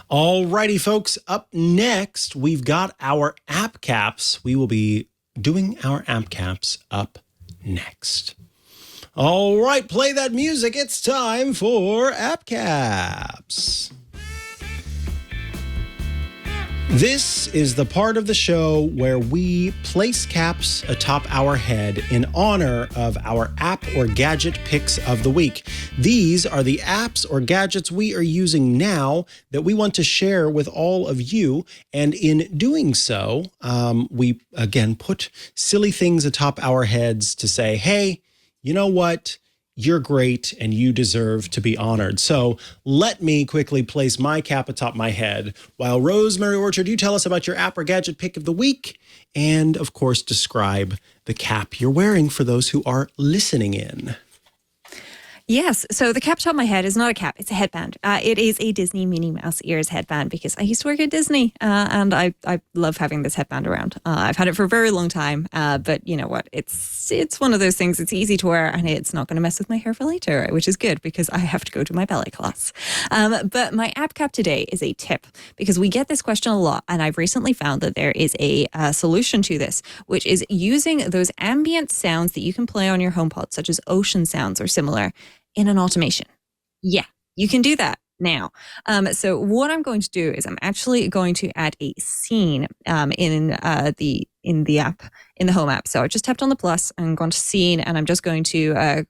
[SPEAKER 1] All righty, folks. Up next, we've got our app caps. We will be doing our app caps up next. All right, play that music. It's time for App Caps. This is the part of the show where we place caps atop our head in honor of our app or gadget picks of the week. These are the apps or gadgets we are using now that we want to share with all of you. And in doing so, we, again, put silly things atop our heads to say, hey, you know what? You're great and you deserve to be honored. So let me quickly place my cap atop my head while Rosemary Orchard, you tell us about your app or gadget pick of the week. And of course, describe the cap you're wearing for those who are listening in.
[SPEAKER 4] Yes. So the cap atop my head is not a cap. It's a headband. It is a Disney Minnie Mouse ears headband because I used to work at Disney and I love having this headband around. I've had it for a very long time, but you know what? It's one of those things. It's easy to wear and it's not going to mess with my hair for later, which is good because I have to go to my ballet class. But my app cap today is a tip because we get this question a lot, and I've recently found that there is a solution to this, which is using those ambient sounds that you can play on your HomePod, such as ocean sounds or similar, in an automation. Yeah, you can do that now. So what I'm going to do is I'm actually going to add a scene in the app, in the Home app. So I just tapped on the plus and gone to scene, and I'm just going to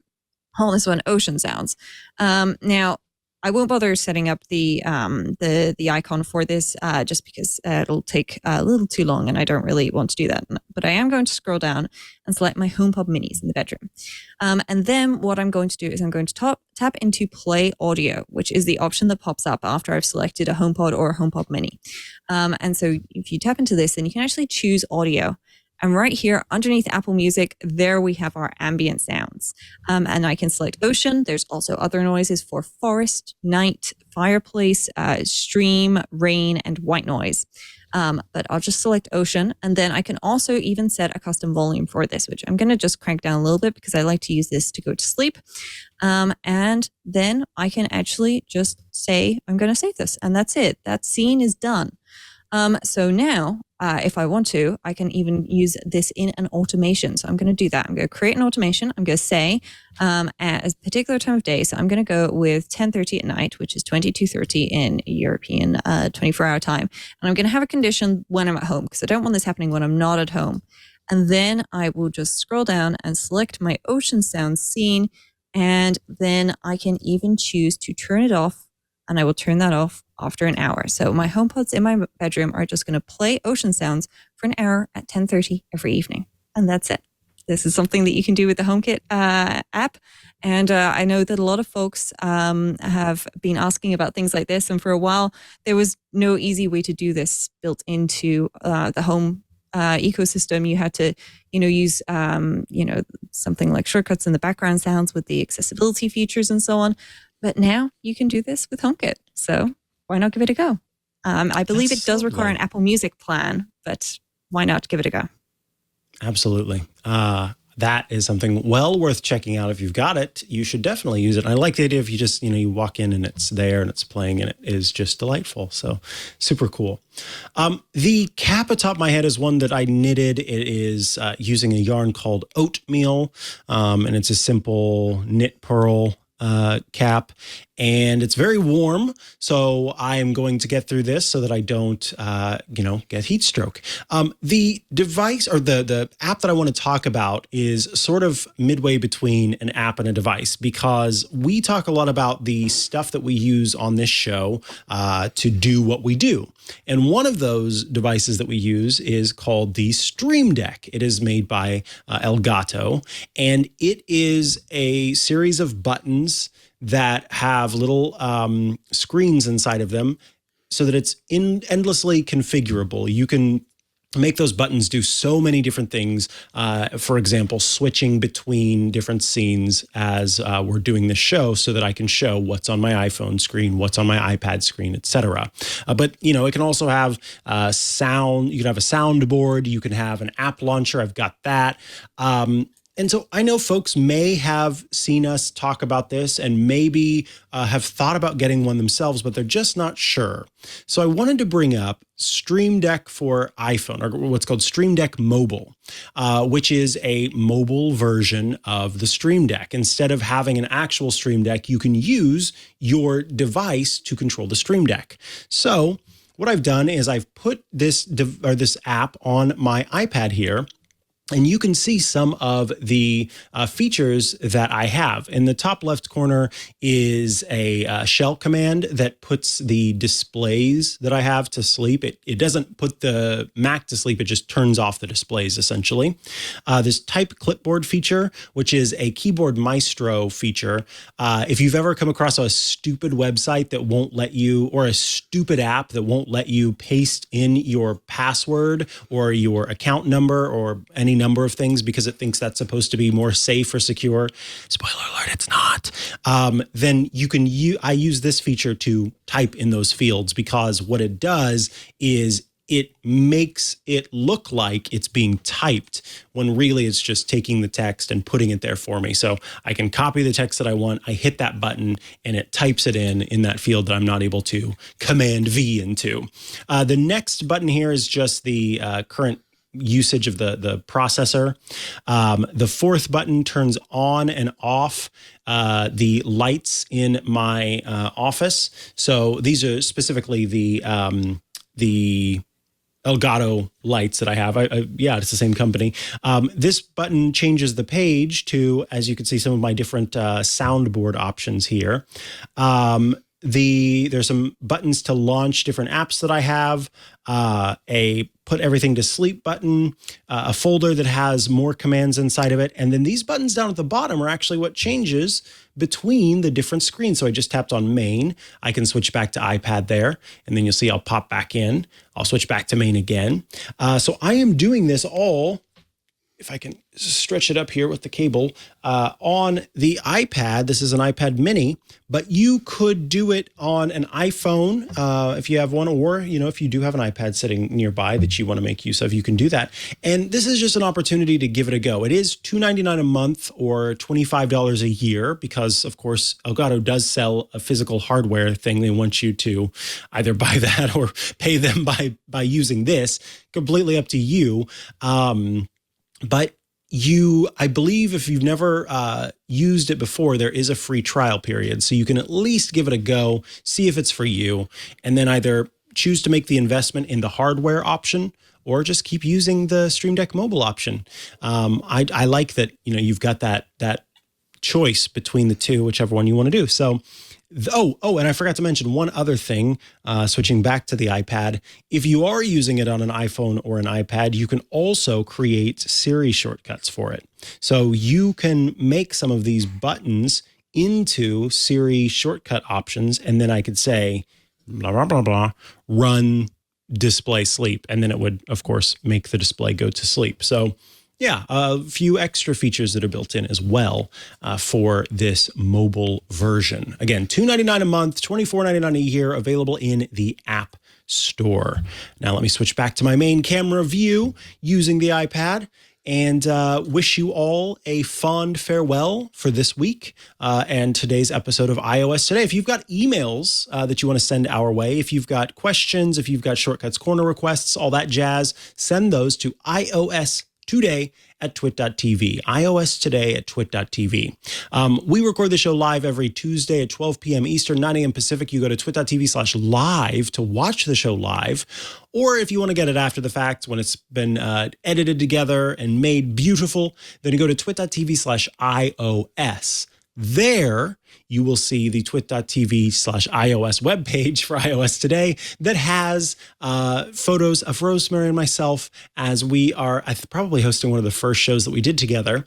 [SPEAKER 4] call this one ocean sounds. Now, I won't bother setting up the icon for this just because it'll take a little too long and I don't really want to do that. But I am going to scroll down and select my HomePod minis in the bedroom. And then what I'm going to do is I'm going to tap into play audio, which is the option that pops up after I've selected a HomePod or a HomePod mini. And so if you tap into this, then you can actually choose audio. And right here underneath Apple Music, there we have our ambient sounds. And I can select ocean. There's also other noises for forest, night, fireplace, stream, rain, and white noise. But I'll just select ocean. And then I can also even set a custom volume for this, which I'm going to just crank down a little bit because I like to use this to go to sleep. And then I can actually just say, I'm going to save this. And that's it. That scene is done. So now, if I want to, I can even use this in an automation. So I'm going to do that. I'm going to create an automation. I'm going to say at a particular time of day. So I'm going to go with 10:30 at night, which is 22:30 in European 24-hour time. And I'm going to have a condition when I'm at home because I don't want this happening when I'm not at home. And then I will just scroll down and select my ocean sound scene. And then I can even choose to turn it off. And I will turn that off after an hour. So my HomePods in my bedroom are just going to play ocean sounds for an hour at 10:30 every evening. And that's it. This is something that you can do with the HomeKit app. And I know that a lot of folks have been asking about things like this. And for a while, there was no easy way to do this built into the home ecosystem. You had to, use, something like shortcuts in the background sounds with the accessibility features and so on. But now you can do this with HomeKit. So why not give it a go? I believe it does require an Apple Music plan, but why not give it a go?
[SPEAKER 1] Absolutely. That is something well worth checking out. If you've got it, you should definitely use it. And I like the idea if you just, you walk in and it's there and it's playing and it is just delightful. So super cool. The cap atop my head is one that I knitted. It is using a yarn called oatmeal. And it's a simple knit purl cap, and it's very warm. So I am going to get through this so that I don't, get heat stroke. The device or the app that I want to talk about is sort of midway between an app and a device, because we talk a lot about the stuff that we use on this show to do what we do. And one of those devices that we use is called the Stream Deck. It is made by Elgato, and it is a series of buttons that have little screens inside of them so that it's endlessly configurable. You can make those buttons do so many different things. For example, switching between different scenes as we're doing this show so that I can show what's on my iPhone screen, what's on my iPad screen, etc. But, it can also have sound. You can have a soundboard. You can have an app launcher. I've got that. And so I know folks may have seen us talk about this and maybe have thought about getting one themselves, but they're just not sure. So I wanted to bring up Stream Deck for iPhone, or what's called Stream Deck Mobile, which is a mobile version of the Stream Deck. Instead of having an actual Stream Deck, you can use your device to control the Stream Deck. So what I've done is I've put this app on my iPad here, and you can see some of the features that I have. In the top left corner is a shell command that puts the displays that I have to sleep. It doesn't put the Mac to sleep, it just turns off the displays, essentially. This type clipboard feature, which is a keyboard maestro feature. If you've ever come across a stupid website that won't let you, or a stupid app that won't let you paste in your password or your account number or any number of things because it thinks that's supposed to be more safe or secure. Spoiler alert, it's not. Then you can I use this feature to type in those fields, because what it does is it makes it look like it's being typed when really it's just taking the text and putting it there for me. So I can copy the text that I want, I hit that button, and it types it in that field that I'm not able to Command V into. The next button here is just the current usage of the processor. The fourth button turns on and off the lights in my office. So these are specifically the Elgato lights that I have. It's the same company. This button changes the page to, as you can see, some of my different soundboard options here. There's some buttons to launch different apps that I have, a put everything to sleep button, a folder that has more commands inside of it. And then these buttons down at the bottom are actually what changes between the different screens. So I just tapped on main. I can switch back to iPad there. And then you'll see I'll pop back in. I'll switch back to main again. So I am doing this all, if I can stretch it up here with the cable, on the iPad. This is an iPad mini, but you could do it on an iPhone if you have one, or, if you do have an iPad sitting nearby that you want to make use of, you can do that. And this is just an opportunity to give it a go. It is $2.99 a month or $25 a year, because of course Elgato does sell a physical hardware thing. They want you to either buy that or pay them by using this. Completely up to you. But I believe if you've never used it before, there is a free trial period. So you can at least give it a go, see if it's for you, and then either choose to make the investment in the hardware option or just keep using the Stream Deck mobile option. I like that, you've got that choice between the two, whichever one you want to do. So, and I forgot to mention one other thing, switching back to the iPad. If you are using it on an iPhone or an iPad, you can also create Siri shortcuts for it. So you can make some of these buttons into Siri shortcut options, and then I could say, blah, blah, blah, blah, run display sleep. And then it would, of course, make the display go to sleep. So yeah, a few extra features that are built in as well for this mobile version. Again, $2.99 a month, $24.99 a year, available in the App Store. Now let me switch back to my main camera view using the iPad and wish you all a fond farewell for this week and today's episode of iOS Today. If you've got emails that you want to send our way, if you've got questions, if you've got Shortcuts Corner requests, all that jazz, send those to iOS today at twit.tv. iOS Today at twit.tv. We record the show live every Tuesday at 12 p.m. Eastern, 9 a.m. Pacific. You go to twit.tv/live to watch the show live. Or if you want to get it after the fact, when it's been edited together and made beautiful, then you go to twit.tv/iOS. There, you will see the twit.tv/iOS webpage for iOS Today that has photos of Rosemary and myself as we are probably hosting one of the first shows that we did together.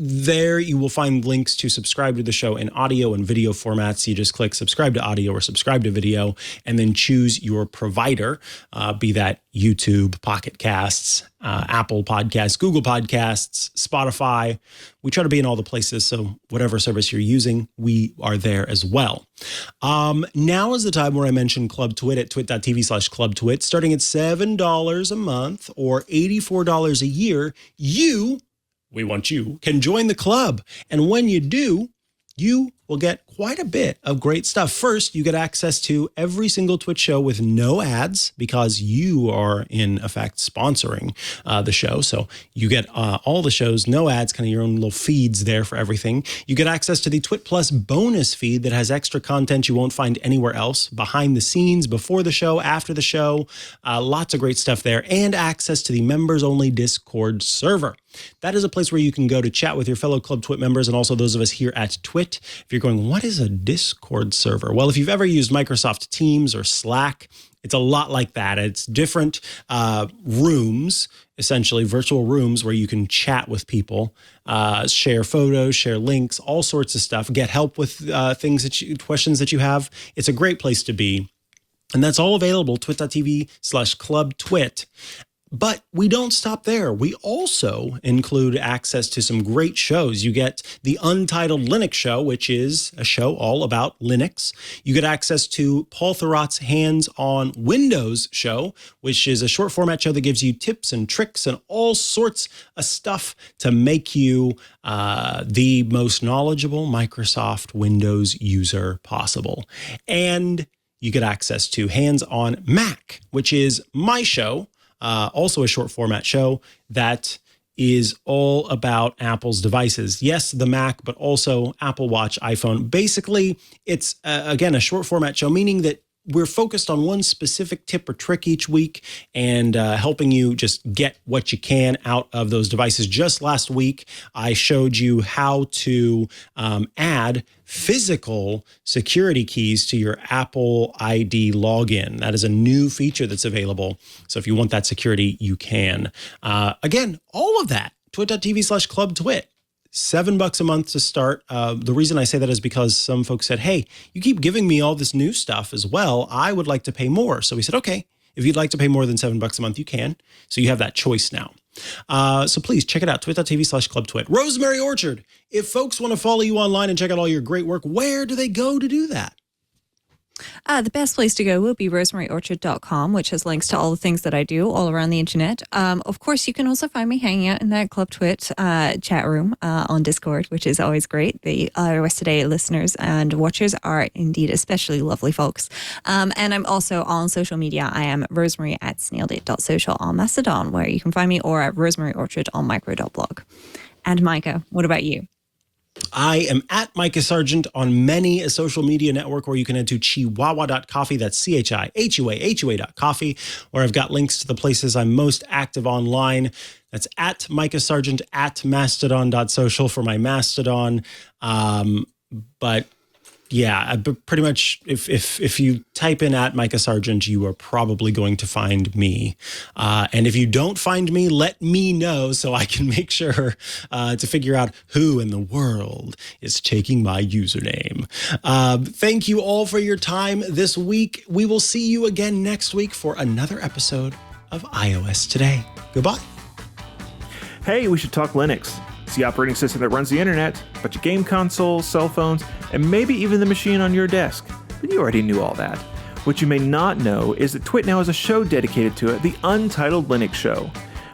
[SPEAKER 1] There you will find links to subscribe to the show in audio and video formats. You just click subscribe to audio or subscribe to video and then choose your provider, be that YouTube, Pocket Casts, Apple Podcasts, Google Podcasts, Spotify. We try to be in all the places, so whatever service you're using, we are there as well. Now is the time where I mention Club Twit at twit.tv/clubtwit. Starting at $7 a month or $84 a year, we want you can join the club. And when you do, you will get quite a bit of great stuff. First, you get access to every single Twitch show with no ads because you are, in effect, sponsoring the show. So you get all the shows, no ads, kind of your own little feeds there for everything. You get access to the Twit Plus bonus feed that has extra content you won't find anywhere else, behind the scenes, before the show, after the show. Lots of great stuff there, and access to the members-only Discord server. That is a place where you can go to chat with your fellow Club Twit members and also those of us here at Twit. If you're going, what is a Discord server? Well, if you've ever used Microsoft Teams or Slack, it's a lot like that. It's different rooms, essentially virtual rooms where you can chat with people, share photos, share links, all sorts of stuff, get help with questions that you have. It's a great place to be. And that's all available, twit.tv/clubtwit. But we don't stop there. We also include access to some great shows. You get the Untitled Linux Show, which is a show all about Linux. You get access to Paul Thurrott's Hands-on Windows show, which is a short format show that gives you tips and tricks and all sorts of stuff to make you the most knowledgeable Microsoft Windows user possible. And you get access to Hands-on Mac, which is my show. Also a short format show that is all about Apple's devices. Yes, the Mac, but also Apple Watch, iPhone. Basically, it's, again, a short format show, meaning that we're focused on one specific tip or trick each week and helping you just get what you can out of those devices. Just last week, I showed you how to add physical security keys to your Apple ID login. That is a new feature that's available. So if you want that security, you can. Again, all of that, twit.tv/clubtwit. $7 a month to start. The reason I say that is because some folks said, hey, you keep giving me all this new stuff as well. I would like to pay more. So we said, okay, if you'd like to pay more than $7 a month, you can. So you have that choice now. So please check it out, twit.tv/clubtwit. Rosemary Orchard, if folks want to follow you online and check out all your great work, where do they go to do that?
[SPEAKER 4] The best place to go will be rosemaryorchard.com, which has links to all the things that I do all around the internet. Of course, you can also find me hanging out in that Club Twit chat room on Discord, which is always great. The iOS Today listeners and watchers are indeed especially lovely folks. And I'm also on social media. I am Rosemary at snailedit.social on Mastodon, where you can find me, or at Rosemary Orchard on micro.blog. And Mikah, what about you?
[SPEAKER 1] I am at Mikah Sargent on many a social media network, where you can head to chihuahua.coffee. That's CHIHUAHUA.coffee, where I've got links to the places I'm most active online. That's at Mikah Sargent at mastodon.social for my Mastodon. But yeah, pretty much if you type in at Mikah Sargent, you are probably going to find me. And if you don't find me, let me know so I can make sure to figure out who in the world is taking my username. Thank you all for your time this week. We will see you again next week for another episode of iOS Today. Goodbye.
[SPEAKER 6] Hey, we should talk Linux. It's the operating system that runs the internet, but your game consoles, cell phones, and maybe even the machine on your desk. But you already knew all that. What you may not know is that Twit now has a show dedicated to it, the Untitled Linux Show.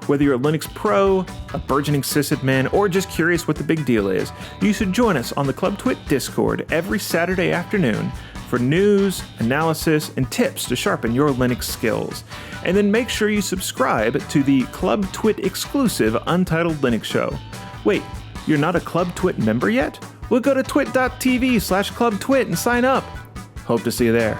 [SPEAKER 6] Whether you're a Linux pro, a burgeoning sysadmin, or just curious what the big deal is, you should join us on the Club Twit Discord every Saturday afternoon for news, analysis, and tips to sharpen your Linux skills. And then make sure you subscribe to the Club Twit exclusive Untitled Linux Show. Wait, you're not a Club Twit member yet? Well, go to twit.tv/clubtwit and sign up. Hope to see you there.